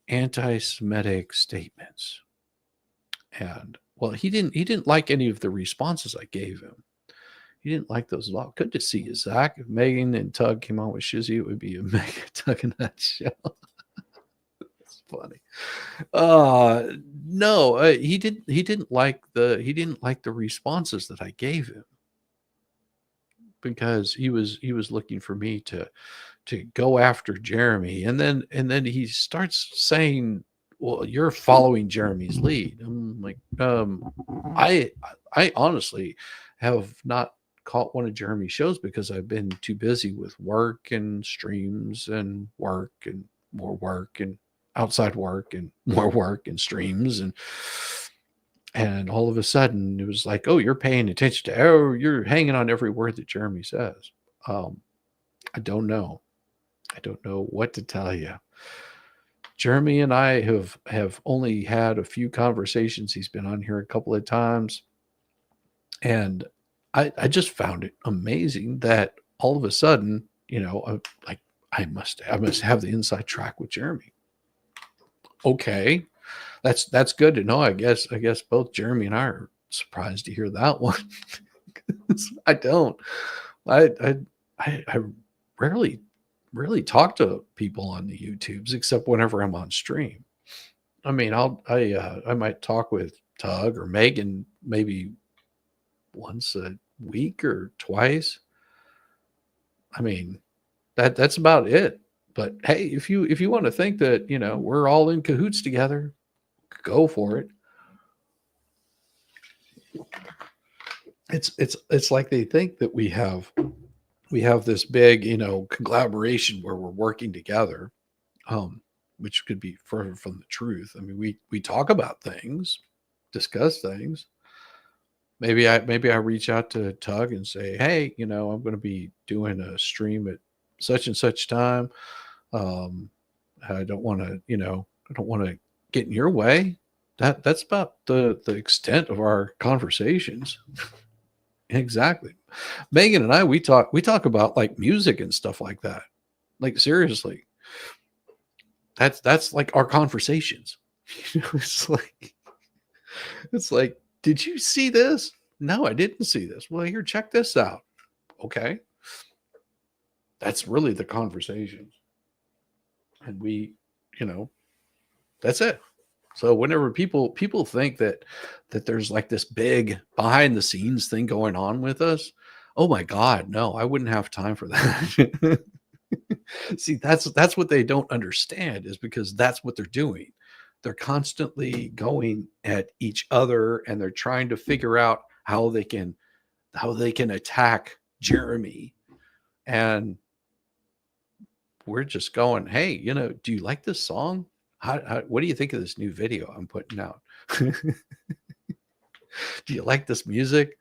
anti-Semitic statements? And well, he didn't like any of the responses I gave him. He didn't like those at all. Good to see you, Zach. If Megan and Tug came on with Shizzy, it would be a Megan, Tug, and that show. It's funny. No, he didn't like the responses that I gave him, because he was looking for me to go after Jeremy, and then he starts saying, well, you're following Jeremy's lead. I'm like, I honestly have not caught one of Jeremy's shows because I've been too busy with work and streams and work and more work and outside work and more work and streams. And all of a sudden it was like, oh, you're paying attention to, oh, you're hanging on every word that Jeremy says. I don't know. I don't know what to tell you. Jeremy and I have only had a few conversations. He's been on here a couple of times. And I just found it amazing that all of a sudden, like I must have the inside track with Jeremy. Okay. That's good to know. I guess both Jeremy and I are surprised to hear that one. I don't. I rarely talk to people on the YouTubes except whenever I'm on stream. I mean, I might talk with Tug or Megan maybe once a week or twice. I mean, that's about it. But hey, if you want to think that, we're all in cahoots together, go for it. It's like they think that we have this big, collaboration where we're working together, which could be further from the truth. I mean, we talk about things, discuss things. Maybe I reach out to Tug and say, hey, I'm going to be doing a stream at such and such time. I don't want to get in your way. That's about the extent of our conversations. Exactly. Megan and I, we talk about like music and stuff like that. Like seriously. That's like our conversations. It's like, did you see this? No, I didn't see this. Well, here, check this out. Okay. That's really the conversations. And we, that's it. So whenever people think that there's like this big behind the scenes thing going on with us, oh my God, no, I wouldn't have time for that. See, that's what they don't understand, is because that's what they're doing. They're constantly going at each other and they're trying to figure out how they can attack Jeremy. And we're just going, hey, do you like this song? What do you think of this new video I'm putting out? Do you like this music?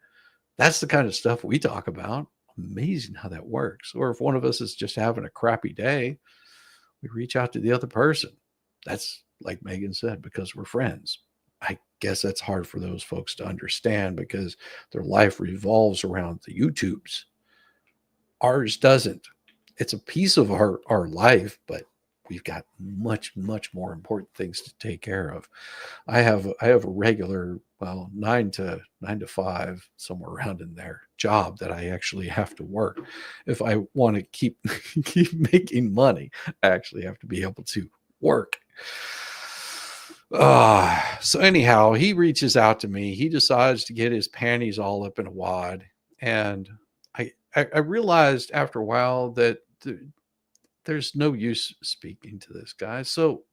That's the kind of stuff we talk about. Amazing how that works. Or if one of us is just having a crappy day, we reach out to the other person. That's like Megan said, because we're friends. I guess that's hard for those folks to understand because their life revolves around the YouTubes. Ours doesn't. It's a piece of our life, but we've got much, much more important things to take care of. I have a regular, 9 to 5, somewhere around in there, job that I actually have to work. If I want to keep making money, I actually have to be able to work. So anyhow, he reaches out to me. He decides to get his panties all up in a wad. And I realized after a while that there's no use speaking to this guy. So,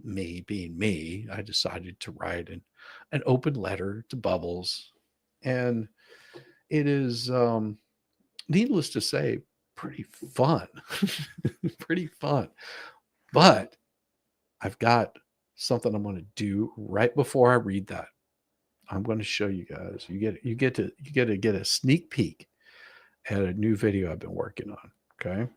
me being me, I decided to write an open letter to Bubbles. And it is, needless to say, pretty fun. Pretty fun. But I've got something I'm going to do right before I read that. I'm going to show you guys. You get to get a sneak peek at a new video I've been working on. Okay.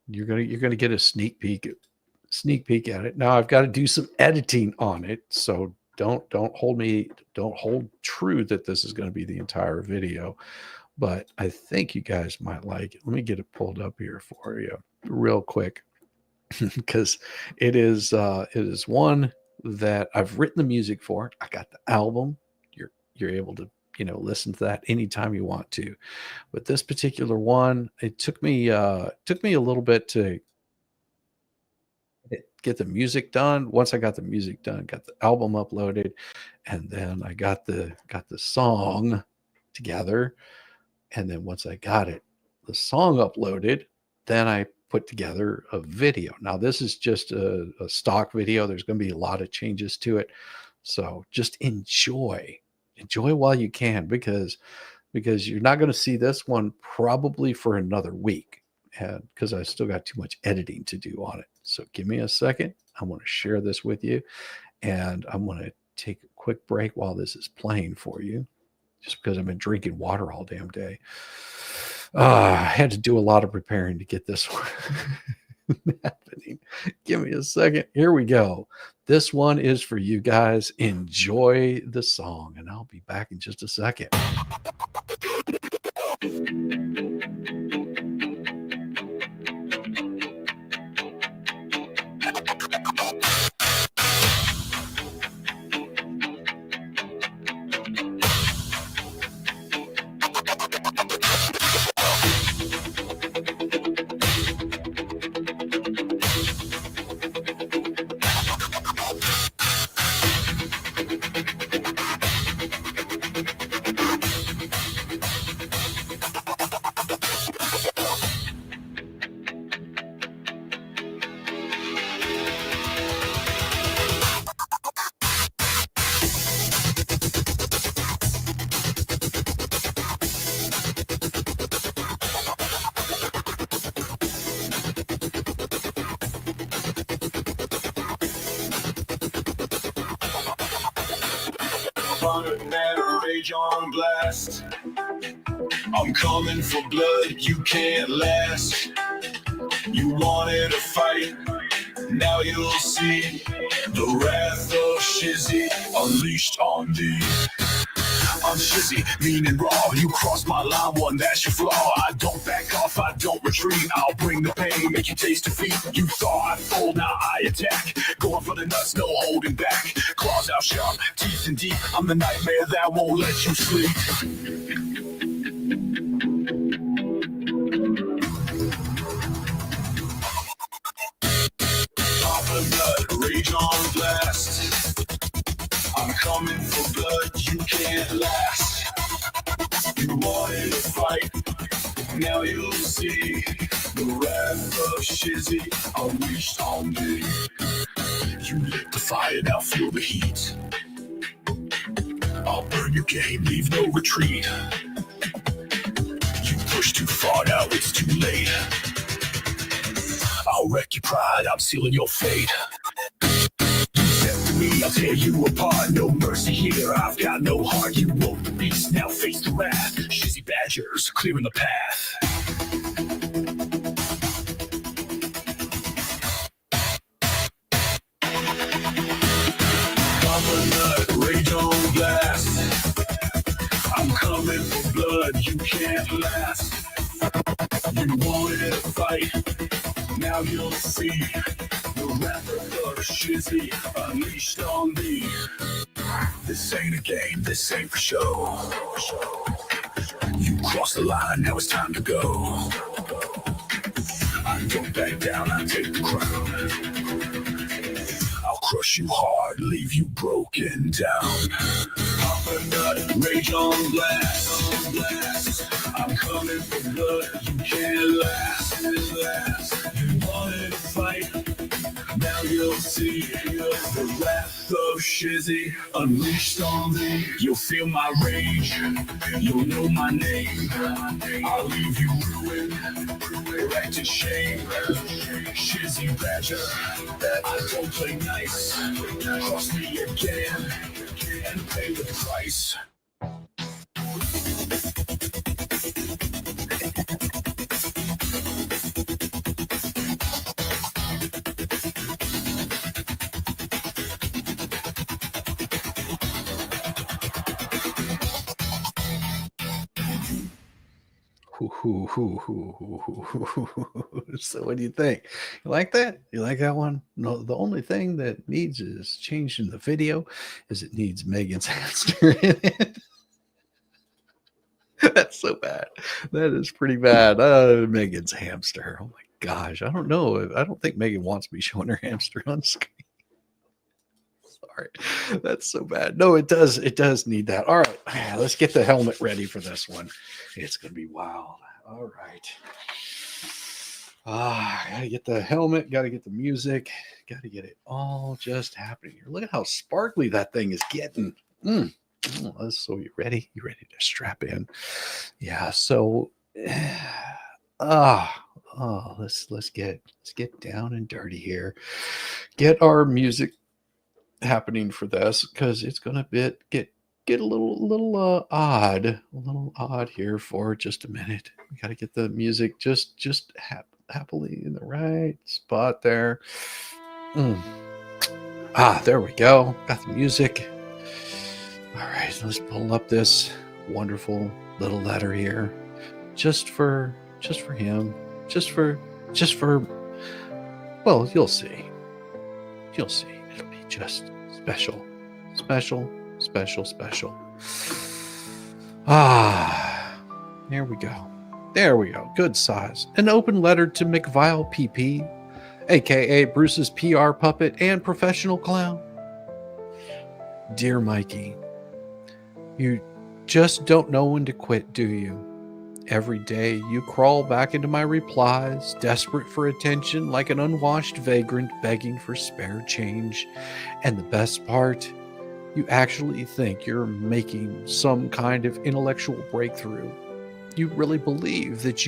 You're gonna get a sneak peek at it. Now I've got to do some editing on it, so don't hold true that this is going to be the entire video, but I think you guys might like it. Let me get it pulled up here for you real quick because it is one that I've written the music for. I got the album. You're able to listen to that anytime you want to, but this particular one, it took me a little bit to get the music done. Once I got the music done, got the album uploaded, and then I got the song together, and then once I got the song uploaded, then I put together a video. Now this is just a stock video. There's going to be a lot of changes to it, so just enjoy while you can, because because you're not going to see this one probably for another week, because I still got too much editing to do on it. So give me a second. I want to share this with you, and I'm going to take a quick break while this is playing for you, just because I've been drinking water all damn day. I had to do a lot of preparing to get this one happening. Give me a second. Here we go. This one is for you guys. Enjoy the song, and I'll be back in just a second. Rage on blast. I'm coming for blood, you can't last. You wanted a fight, now you'll see the wrath of Shizzy unleashed on thee. I'm Shizzy, mean and raw. You cross my line, one, that's your flaw. I don't back off, I don't retreat. I'll bring the pain, make you taste defeat. You thought I'd fold, now I attack. Going for the nuts, no holding back. Claws out sharp, teeth in deep. I'm the nightmare that won't let you sleep. Papa nut, rage on blast. I'm coming for blood, you can't last. You wanted to fight, now you'll see the wrath of Shizzy unleashed on me. You lit the fire, now feel the heat. I'll burn your game, leave no retreat. You pushed too far, now it's too late. I'll wreck your pride, I'm sealing your fate. I'll tear you apart, no mercy here, I've got no heart. You woke the beast, now face the wrath. Shizzy badgers, clearing the path. Papa nut, rage on blast. I'm coming for blood, you can't last. You wanted a fight, now you'll see the wrath of Shizzy unleashed on me. This ain't a game, this ain't for show. You crossed the line, now it's time to go. I don't back down, I take the crown. I'll crush you hard, leave you broken down. Papa nut, rage on blast. I'm coming for blood, you can't last. You wanted to fight, now you'll see the wrath of Shizzy unleashed on thee. You'll feel my rage, you'll know my name. I'll leave you ruined, wrecked to shame. Shizzy badger, I don't play nice. Cross me again and pay the price. So what do you think? You like that? You like that one? No, the only thing that needs is changing the video is it needs Megan's hamster in it. That's so bad. That is pretty bad. Megan's hamster. Oh my gosh. I don't know. I don't think Megan wants me showing her hamster on screen. Sorry. That's so bad. No, it does. It does need that. All right. Let's get the helmet ready for this one. It's going to be wild. All right. Gotta get the helmet, gotta get the music, gotta get it all just happening here. Look at how sparkly that thing is getting. So you ready? You ready to strap in? Yeah. So, ah, let's get down and dirty here. Get our music happening for this because it's gonna get a little odd here for just a minute. We got to get the music just happily in the right spot there. Mm. There we go. Got the music. All right, let's pull up this wonderful little letter here, just for him, just for. Well, you'll see. You'll see. It'll be just special, special, special, special. There we go. There we go. Good size. An open letter to McVile PP, aka Bruce's PR puppet and professional clown. Dear Mikey, you just don't know when to quit, do you? Every day you crawl back into my replies, desperate for attention like an unwashed vagrant begging for spare change. And the best part, you actually think you're making some kind of intellectual breakthrough. You really believe that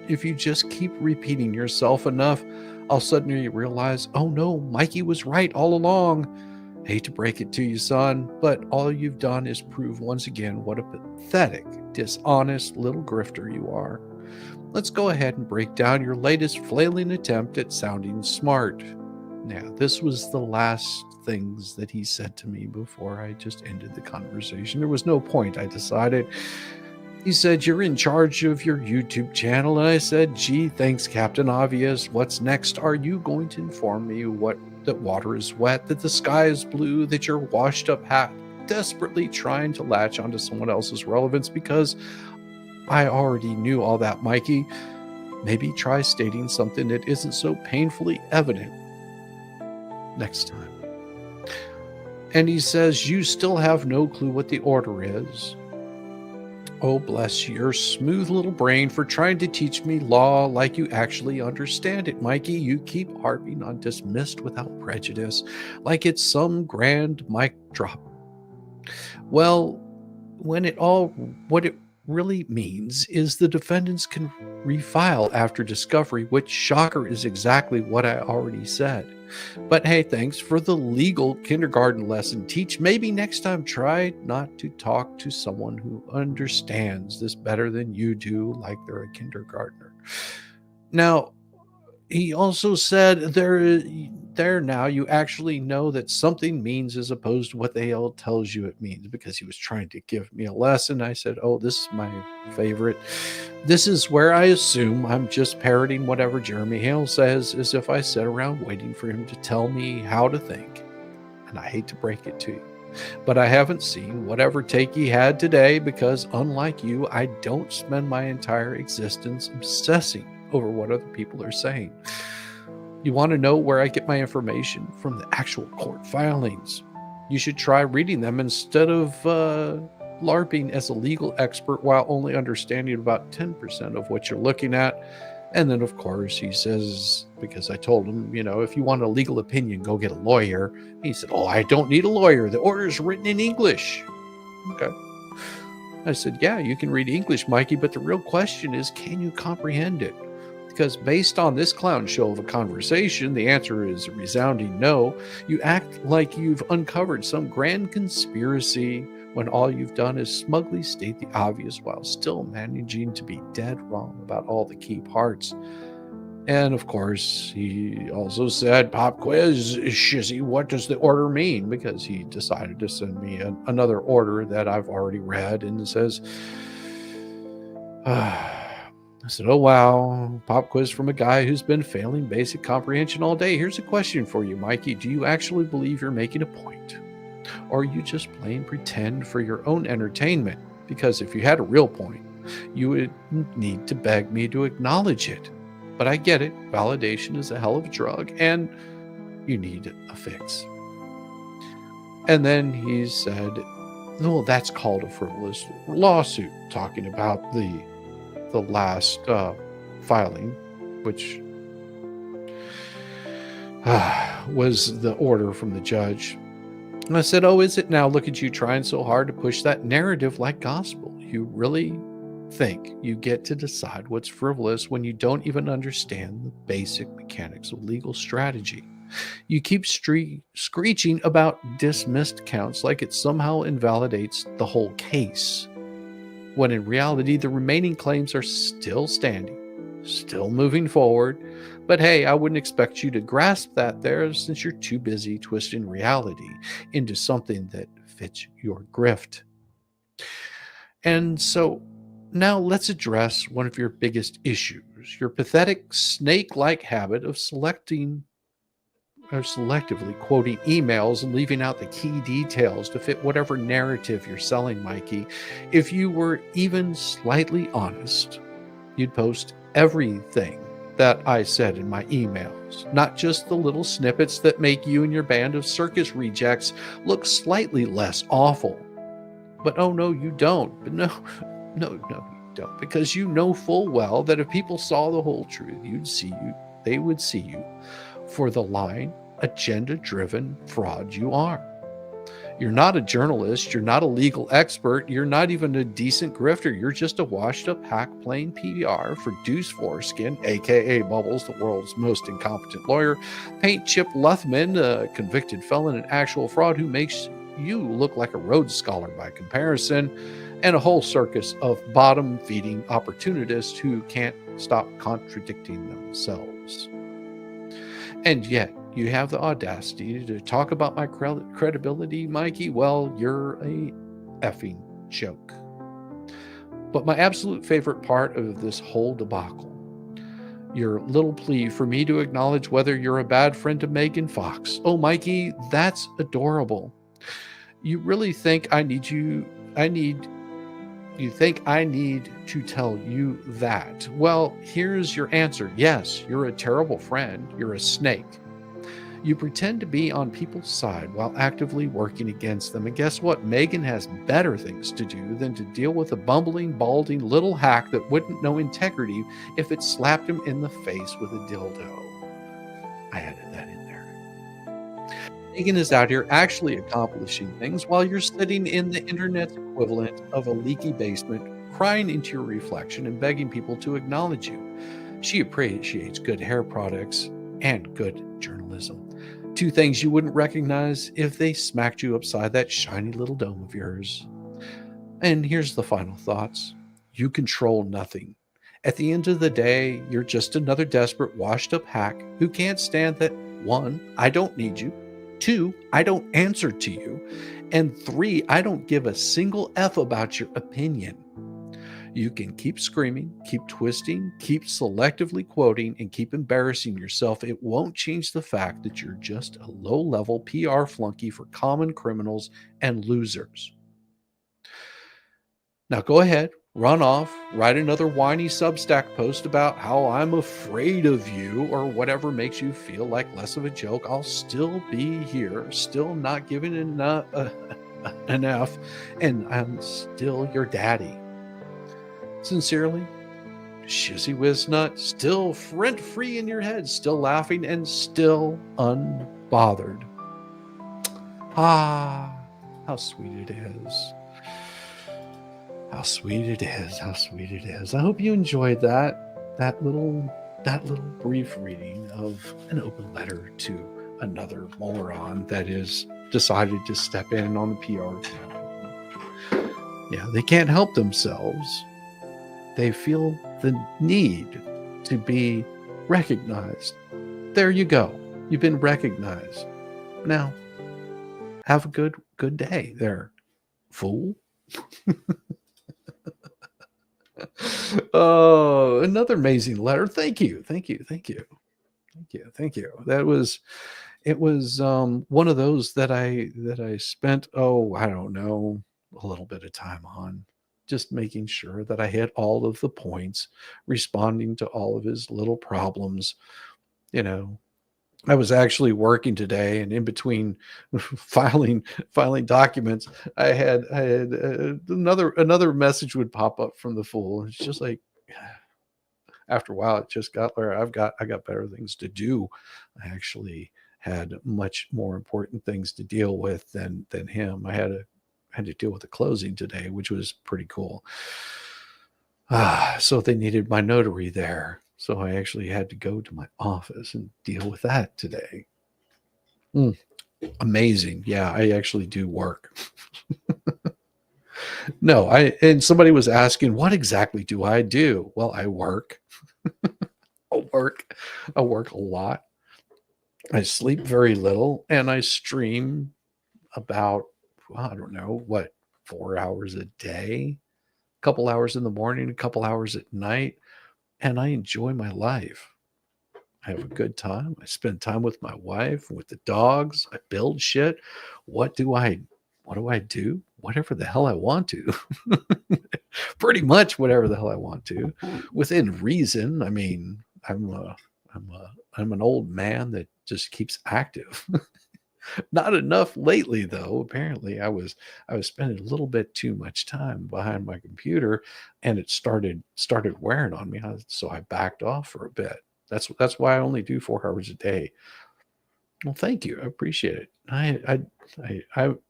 if you just keep repeating yourself enough, I'll suddenly realize, oh no, Mikey was right all along. Hate to break it to you, son, but all you've done is prove once again what a pathetic, dishonest little grifter you are. Let's go ahead and break down your latest flailing attempt at sounding smart. Now, this was the last things that he said to me before I just ended the conversation. There was no point, I decided. He said, you're in charge of your YouTube channel. And I said, gee, thanks, Captain Obvious. What's next? Are you going to inform me that water is wet, that the sky is blue, that you're washed up hat, desperately trying to latch onto someone else's relevance? Because I already knew all that, Mikey. Maybe try stating something that isn't so painfully evident next time. And he says, you still have no clue what the order is. Oh, bless your smooth little brain for trying to teach me law like you actually understand it, Mikey. You keep harping on dismissed without prejudice, like it's some grand mic drop. Well, what it really means is the defendants can refile after discovery, which, shocker, is exactly what I already said. But hey, thanks for the legal kindergarten lesson. Teach. Maybe next time try not to talk to someone who understands this better than you do, like they're a kindergartner. Now, he also said there now you actually know that something means as opposed to what the hell tells you it means, because he was trying to give me a lesson. I said, oh, this is my favorite. This is where I assume I'm just parroting whatever Jeremy Hale says, as if I sat around waiting for him to tell me how to think. And I hate to break it to you, but I haven't seen whatever take he had today, because unlike you, I don't spend my entire existence obsessing over what other people are saying. You want to know where I get my information? From the actual court filings. You should try reading them instead of LARPing as a legal expert while only understanding about 10% of what you're looking at. And then, of course, he says, because I told him, if you want a legal opinion, go get a lawyer. He said, oh, I don't need a lawyer. The order is written in English. Okay. I said, yeah, you can read English, Mikey, but the real question is, can you comprehend it? Because based on this clown show of a conversation, the answer is a resounding no. You act like you've uncovered some grand conspiracy when all you've done is smugly state the obvious while still managing to be dead wrong about all the key parts. And of course, he also said, pop quiz, shizzy, what does the order mean? Because he decided to send me another order that I've already read, and it says, I said, oh, wow, pop quiz from a guy who's been failing basic comprehension all day. Here's a question for you, Mikey. Do you actually believe you're making a point? Or are you just playing pretend for your own entertainment? Because if you had a real point, you would need to beg me to acknowledge it. But I get it. Validation is a hell of a drug, and you need a fix. And then he said, well, that's called a frivolous lawsuit, talking about the last filing, which was the order from the judge. And I said, "Oh, is it now? Look at you trying so hard to push that narrative like gospel. You really think you get to decide what's frivolous when you don't even understand the basic mechanics of legal strategy. You keep screeching about dismissed counts like it somehow invalidates the whole case, when in reality, the remaining claims are still standing, still moving forward. But hey, I wouldn't expect you to grasp that there since you're too busy twisting reality into something that fits your grift. And so now let's address one of your biggest issues, your pathetic snake like habit of selecting or selectively quoting emails and leaving out the key details to fit whatever narrative you're selling, Mikey. If you were even slightly honest, you'd post everything that I said in my emails, not just the little snippets that make you and your band of circus rejects look slightly less awful. But oh no, you don't. But no, you don't. Because you know full well that if people saw the whole truth, they would see you for the lying, agenda-driven fraud you are. You're not a journalist. You're not a legal expert. You're not even a decent grifter. You're just a washed-up hack playing PR for Deuce Foreskin, a.k.a. Bubbles, the world's most incompetent lawyer, Paint Chip Luthman, a convicted felon and actual fraud who makes you look like a Rhodes Scholar by comparison, and a whole circus of bottom-feeding opportunists who can't stop contradicting themselves. And yet, you have the audacity to talk about my credibility, Mikey. Well, you're a effing joke. But my absolute favorite part of this whole debacle, your little plea for me to acknowledge whether you're a bad friend to Megan Fox. Oh, Mikey, that's adorable. You really think you think I need to tell you that? Well, here's your answer. Yes, you're a terrible friend. You're a snake. You pretend to be on people's side while actively working against them. And guess what? Megan has better things to do than to deal with a bumbling, balding little hack that wouldn't know integrity if it slapped him in the face with a dildo. I added that in there. Megan is out here actually accomplishing things while you're sitting in the internet's equivalent of a leaky basement, crying into your reflection and begging people to acknowledge you. She appreciates good hair products and good journalism. Two things you wouldn't recognize if they smacked you upside that shiny little dome of yours. And here's the final thoughts. You control nothing. At the end of the day, you're just another desperate, washed-up hack who can't stand that 1, I don't need you, 2, I don't answer to you, and 3, I don't give a single F about your opinion. You can keep screaming, keep twisting, keep selectively quoting, and keep embarrassing yourself. It won't change the fact that you're just a low-level PR flunky for common criminals and losers. Now go ahead, run off, write another whiny Substack post about how I'm afraid of you or whatever makes you feel like less of a joke. I'll still be here, still not giving enough, and I'm still your daddy. Sincerely, Shizzy Wiznut, still rent-free in your head, still laughing and still unbothered. Ah, how sweet it is. How sweet it is. How sweet it is. I hope you enjoyed that little brief reading of an open letter to another moron that is decided to step in on the PR account. Yeah, they can't help themselves. They feel the need to be recognized. There you go. You've been recognized. Now, have a good day there, fool. Oh, another amazing letter. Thank you. It was one of those that I spent, I don't know, a little bit of time on, just making sure that I hit all of the points, responding to all of his little problems. You know, I was actually working today, and in between filing documents, I had another message would pop up from the fool. It's just like, after a while, it just got where I got better things to do. I actually had much more important things to deal with than him. I had to deal with the closing today, which was pretty cool. So they needed my notary there. So I actually had to go to my office and deal with that today. Amazing. Yeah, I actually do work. No, and somebody was asking, what exactly do I do? Well, I work. I work a lot. I sleep very little, and I stream about, I don't know, what, 4 hours a day, a couple hours in the morning, a couple hours at night, and I enjoy my life. I have a good time. I spend time with my wife, with the dogs. I build shit. What do I do? Whatever the hell I want to. Pretty much whatever the hell I want to, within reason. I mean, I'm an old man that just keeps active. Not enough lately, though. Apparently, I was spending a little bit too much time behind my computer, and it started wearing on me. So I backed off for a bit. That's why I only do 4 hours a day. Well, thank you. I appreciate it.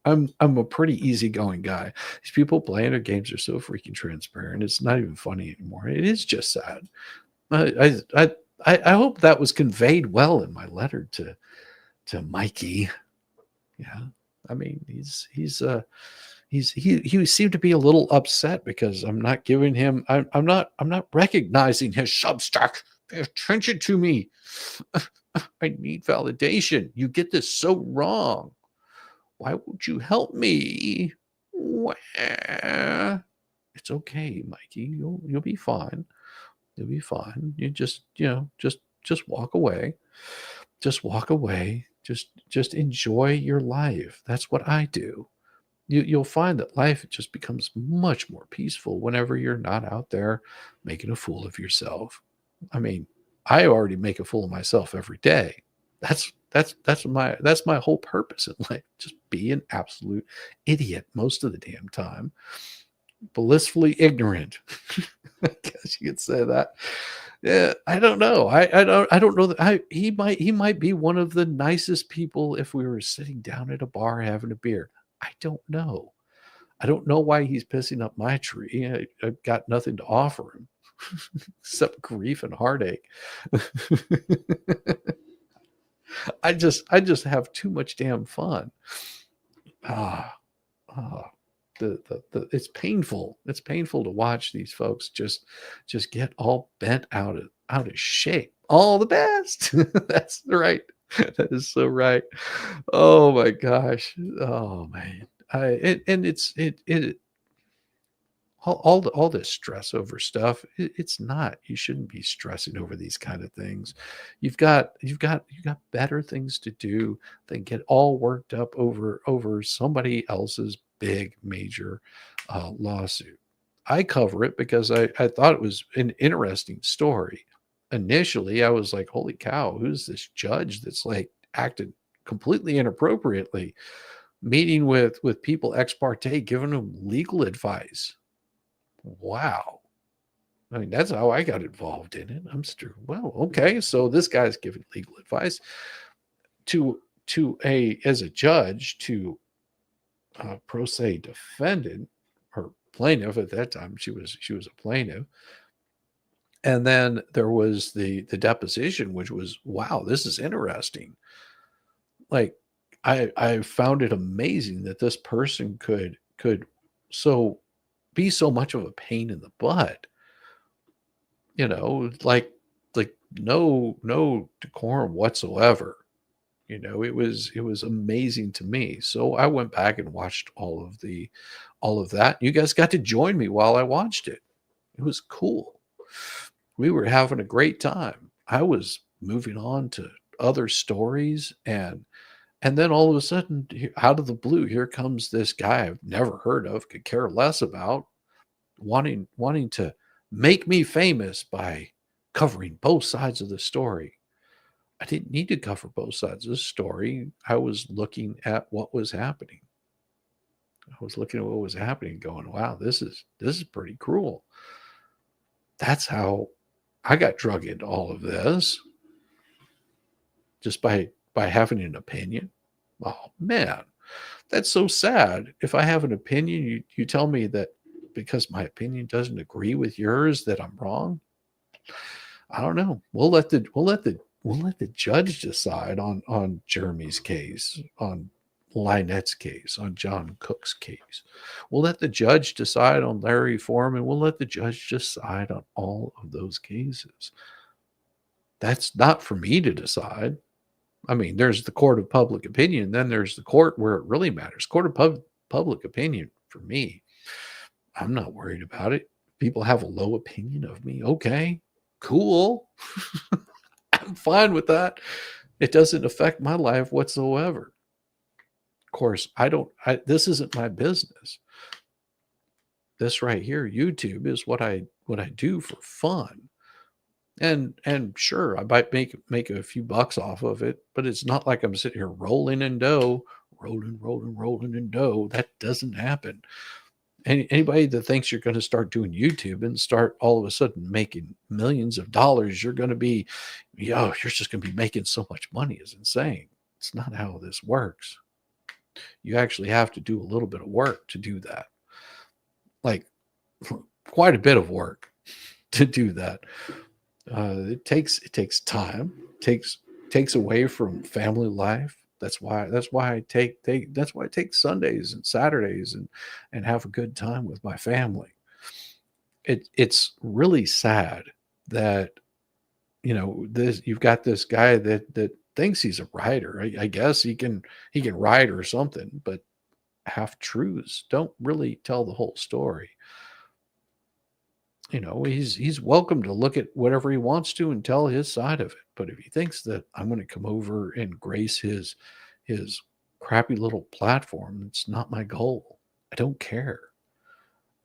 I'm a pretty easygoing guy. These people playing their games are so freaking transparent. It's not even funny anymore. It is just sad. I hope that was conveyed well in my letter to Mikey. Yeah, I mean he seemed to be a little upset because I'm not giving him. I'm not recognizing his Substack. Pay attention to me. I need validation. You get this so wrong. Why won't you help me? Well, it's okay, Mikey. You'll be fine. You'll be fine. You just just walk away. Just walk away. Just enjoy your life. That's what I do. You'll find that life just becomes much more peaceful whenever you're not out there making a fool of yourself. I mean, I already make a fool of myself every day. That's my whole purpose in life. Just be an absolute idiot most of the damn time. Blissfully ignorant. I guess you could say that. Yeah, I don't know. I don't know that he might be one of the nicest people if we were sitting down at a bar having a beer. I don't know. I don't know why he's pissing up my tree. I've got nothing to offer him except grief and heartache. I just have too much damn fun. Ah, ah. It's painful. It's painful to watch these folks just get all bent out of shape. All the best. That's right. That is so right. Oh my gosh. Oh man. It all this stress over stuff. It's not. You shouldn't be stressing over these kind of things. You've got better things to do than get all worked up over somebody else's big major lawsuit. I cover it because I thought it was an interesting story. Initially, I was like, "Holy cow, who's this judge that's like acted completely inappropriately, meeting with people ex parte, giving them legal advice?" Wow. I mean, that's how I got involved in it. I'm still, well, okay. So this guy's giving legal advice as a judge to a pro se defendant or plaintiff at that time. She was a plaintiff. And then there was the deposition, which was, wow, this is interesting. Like I found it amazing that this person could so be so much of a pain in the butt, like no decorum whatsoever. It was amazing to me. So I went back and watched all of that. You guys got to join me while I watched it. It was cool. We were having a great time. I was moving on to other stories, and then all of a sudden, out of the blue, here comes this guy I've never heard of, could care less about, wanting to make me famous by covering both sides of the story. I didn't need to cover both sides of the story. I was looking at what was happening. Going, wow, this is pretty cruel. That's how I got drug into all of this. Just by by having an opinion. Oh man, that's so sad. If I have an opinion, you tell me that because my opinion doesn't agree with yours that I'm wrong. I don't know. We'll let the judge decide on Jeremy's case, on Lynette's case, on John Cook's case. We'll let the judge decide on Larry Foreman. We'll let the judge decide on all of those cases. That's not for me to decide. I mean, there's the court of public opinion, then there's the court where it really matters. Court of public opinion for me. I'm not worried about it. People have a low opinion of me. Okay, cool. I'm fine with that. It doesn't affect my life whatsoever. Of course, this isn't my business. This right here, YouTube, is what I do for fun. And sure, I might make a few bucks off of it, but it's not like I'm sitting here rolling in dough, rolling in dough. That doesn't happen. Anybody that thinks you're going to start doing YouTube and start all of a sudden making millions of dollars, you're just going to be making so much money is insane. It's not how this works. You actually have to do a little bit of work to do that. Like quite a bit of work to do that. It takes time, takes away from family life. That's why I take Sundays and Saturdays and have a good time with my family. It's really sad that you've got this guy that thinks he's a writer. I guess he can write or something, but half truths don't really tell the whole story. He's welcome to look at whatever he wants to and tell his side of it. But if he thinks that I'm going to come over and grace his crappy little platform, it's not my goal. I don't care.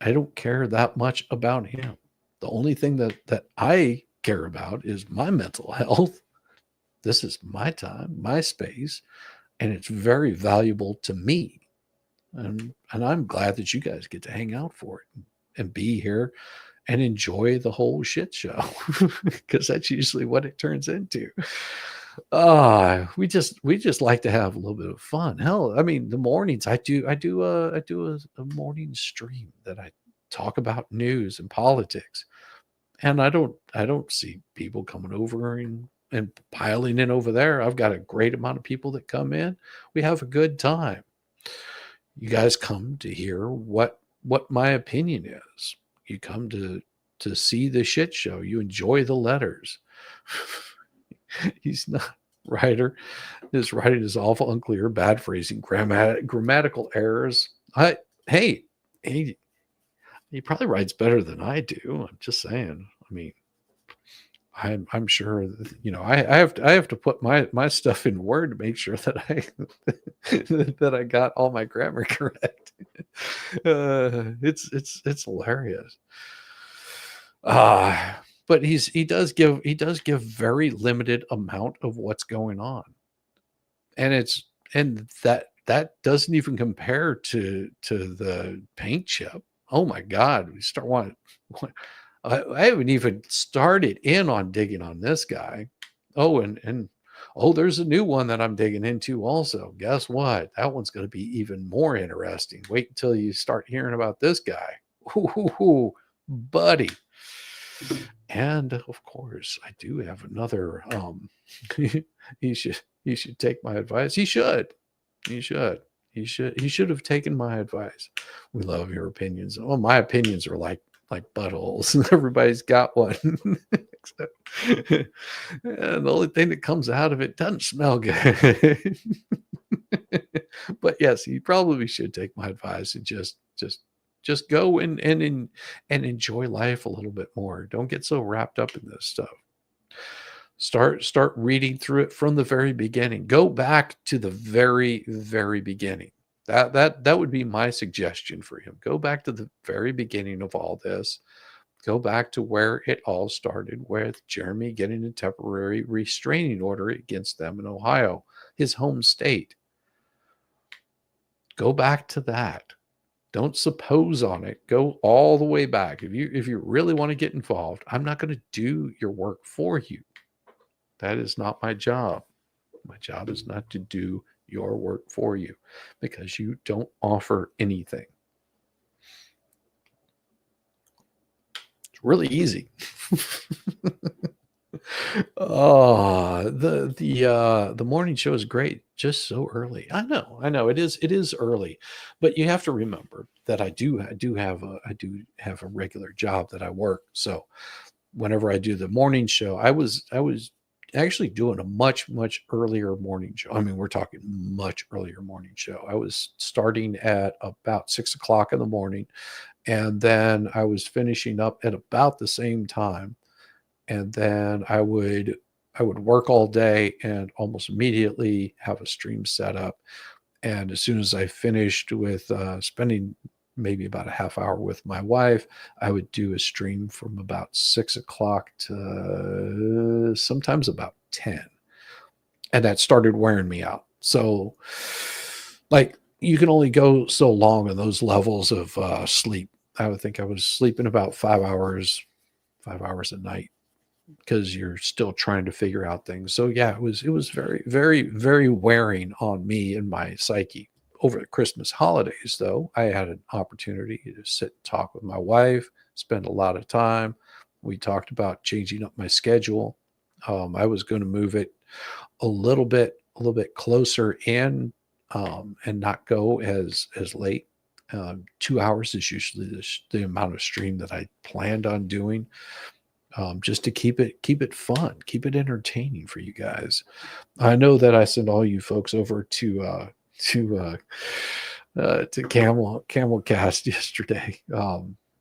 I don't care that much about him. The only thing that I care about is my mental health. This is my time, my space, and it's very valuable to me. And I'm glad that you guys get to hang out for it and be here and enjoy the whole shit show, because that's usually what it turns into. We just like to have a little bit of fun. Hell, I mean, the mornings I do a morning stream that I talk about news and politics, and I don't see people coming over and piling in over there. I've got a great amount of people that come in. We have a good time. You guys come to hear what my opinion is. You come to see the shit show. You enjoy the letters. He's not writer. His writing is awful, unclear, bad phrasing, grammatical errors. He probably writes better than I do. I'm just saying. I mean, I'm sure that, I have to put my stuff in Word to make sure that I got all my grammar correct. It's hilarious. But he does give very limited amount of what's going on, and that doesn't even compare to the paint chip. Oh my God, we start wanting. I haven't even started in on digging on this guy. Oh, and there's a new one that I'm digging into also. Guess what? That one's going to be even more interesting. Wait until you start hearing about this guy. Ooh, buddy. And of course, I do have another. He should take my advice. He should have taken my advice. We love your opinions. Oh, my opinions are like buttholes. Everybody's got one. And the only thing that comes out of it doesn't smell good. But yes, he probably should take my advice and just go and enjoy life a little bit more. Don't get so wrapped up in this stuff. Start reading through it from the very beginning. Go back to the very, very beginning. That would be my suggestion for him. Go back to the very beginning of all this. Go back to where it all started with Jeremy getting a temporary restraining order against them in Ohio, his home state. Go back to that. Don't suppose on it. Go all the way back. If you really want to get involved, I'm not going to do your work for you. That is not my job. My job is not to do your work for you because you don't offer anything. It's really easy. Oh, the morning show is great. Just so early. I know it is early, but you have to remember that I do have a regular job that I work. So whenever I do the morning show, I was actually doing a much earlier morning show. I mean, we're talking much earlier morning show. I was starting at about 6 o'clock in the morning, and then I was finishing up at about the same time. And then I would work all day and almost immediately have a stream set up. And as soon as I finished with spending maybe about a half hour with my wife, I would do a stream from about 6 o'clock to sometimes about 10. And that started wearing me out. So like you can only go so long on those levels of sleep. I would think I was sleeping about 5 hours a night, because you're still trying to figure out things. So yeah, it was very wearing on me and my psyche. Over the Christmas holidays, though, I had an opportunity to sit and talk with my wife, spend a lot of time. We talked about changing up my schedule. I was going to move it a little bit closer in, and not go as late. 2 hours is usually the amount of stream that I planned on doing. Just to keep it fun, keep it entertaining for you guys. I know that I sent all you folks over to Camelcast yesterday.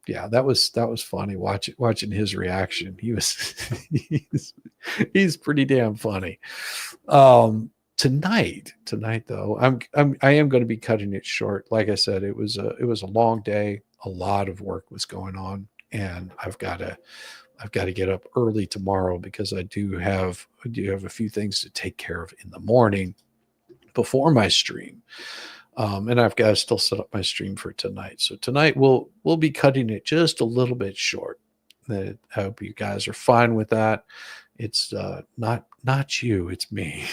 Yeah, that was funny watching his reaction. He's pretty damn funny. Tonight though, I am going to be cutting it short. Like I said, it was a long day. A lot of work was going on, and I've got to get up early tomorrow because I do have a few things to take care of in the morning before my stream. And I've got to still set up my stream for tonight. So tonight we'll be cutting it just a little bit short. I hope you guys are fine with that. It's not you, it's me.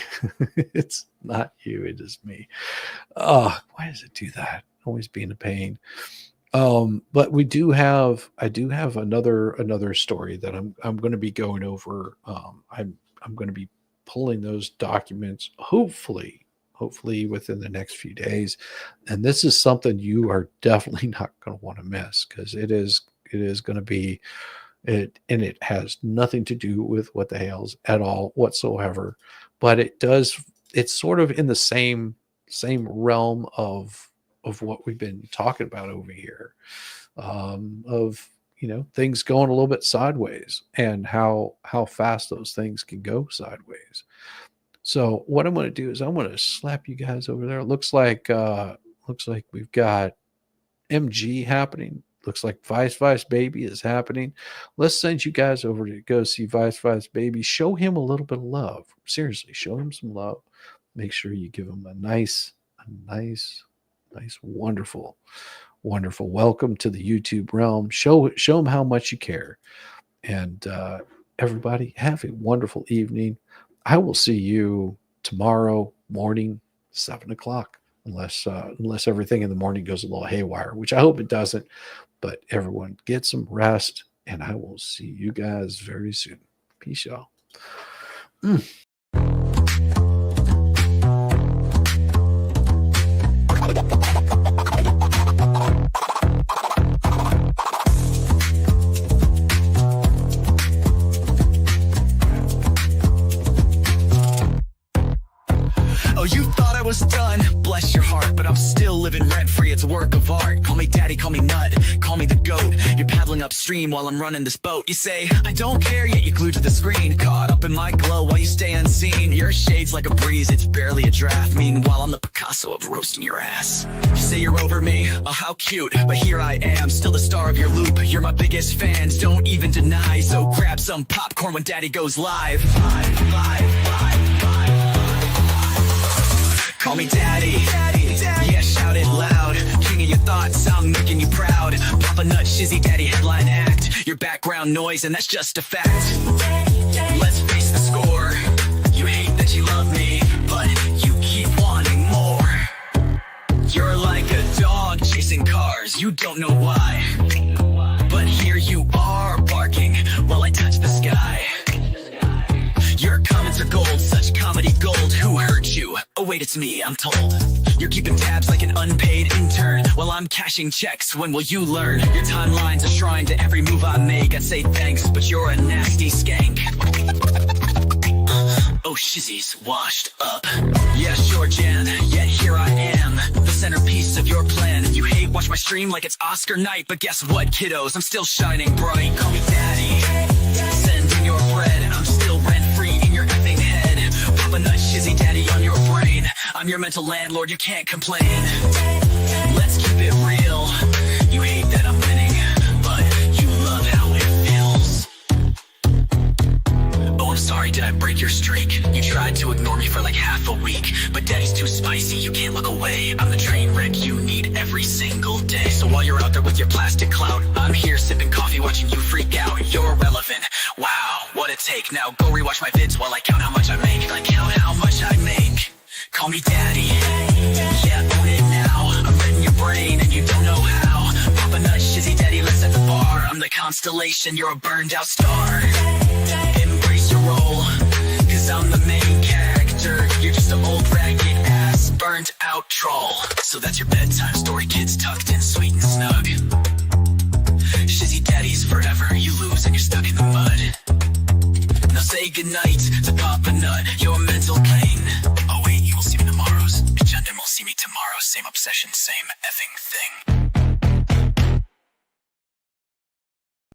It's not you, it is me. Why does it do that? Always being a pain. But I do have another story that I'm going to be going over. I'm going to be pulling those documents, hopefully within the next few days. And this is something you are definitely not going to want to miss, because it is going to be it, and it has nothing to do with What the Hales at all whatsoever. But it's sort of in the same realm of what we've been talking about over here, of things going a little bit sideways, and how fast those things can go sideways. So what I'm going to do is I'm going to slap you guys over there. It looks like we've got MG happening. Looks like Vice Baby is happening. Let's send you guys over to go see Vice Baby. Show him a little bit of love. Seriously, show him some love. Make sure you give him a nice, wonderful welcome to the YouTube realm. Show him how much you care. And everybody, have a wonderful evening. I will see you tomorrow morning, 7 o'clock, unless everything in the morning goes a little haywire, which I hope it doesn't. But everyone, get some rest, and I will see you guys very soon. Peace, y'all. Oh, you thought I was done? Bless your heart, but I'm still living rent-free. It's a work of art. Call me daddy, call me nut, call me the goat. You're paddling upstream while I'm running this boat. You say, I don't care, yet you're glued to the screen. Caught up in my glow while you stay unseen. Your shade's like a breeze, it's barely a draft. Meanwhile, I'm the Picasso of roasting your ass. You say you're over me, oh how cute. But here I am, still the star of your loop. You're my biggest fans, don't even deny. So grab some popcorn when daddy goes live. Live. Call me daddy, yeah, shout it loud. King of your thoughts, I'm making you proud. Papa Nut, Shizzy Daddy, headline act. Your background noise, and that's just a fact. Let's face the score. You hate that you love me. racing cars, you don't know why. But here you are, barking while I touch the sky. Your comments are gold, such comedy gold. Who hurt you? Oh wait, it's me, I'm told. You're keeping tabs like an unpaid intern while I'm cashing checks. When will you learn? Your timeline's a shrine to every move I make. I'd say thanks, but you're a nasty skank. Oh, shizzy's washed up. Yeah, sure, Jan, yet here I am, the centerpiece of your plan. You hate watch my stream like it's Oscar night, but guess what, kiddos? I'm still shining bright. Call me daddy. Send in your bread. I'm still rent-free in your effing head. Pop a nut, shizzy daddy on your brain. I'm your mental landlord, you can't complain. Let's keep it real. You hate that I'm winning, but you love how it feels. Oh, I'm sorry, did I break your streak? You tried to ignore me for like half a week, but daddy's too spicy, you can't look away. I'm the train wreck you need every single day. So while you're out there with your plastic clout, I'm here sipping coffee watching you freak out. You're relevant, wow, what a take. Now go rewatch my vids while I count how much I make. Like count how much I make. Call me daddy, yeah, own it now. I'm reading your brain and you don't know how. Pop a nut, shizzy daddy, let's set the bar. I'm the constellation, you're a burned out star. Embrace your role, cause I'm the main character. You're just an old ragged ass, burnt out troll. So that's your bedtime story, kids tucked in sweet and snug. Shizzy daddy's forever, you lose and you're stuck in the mud. Now say goodnight to Pop a Nut, your mental pain. Oh wait, you will see me tomorrow's. Agenda will see me tomorrow, same obsession, same effing thing.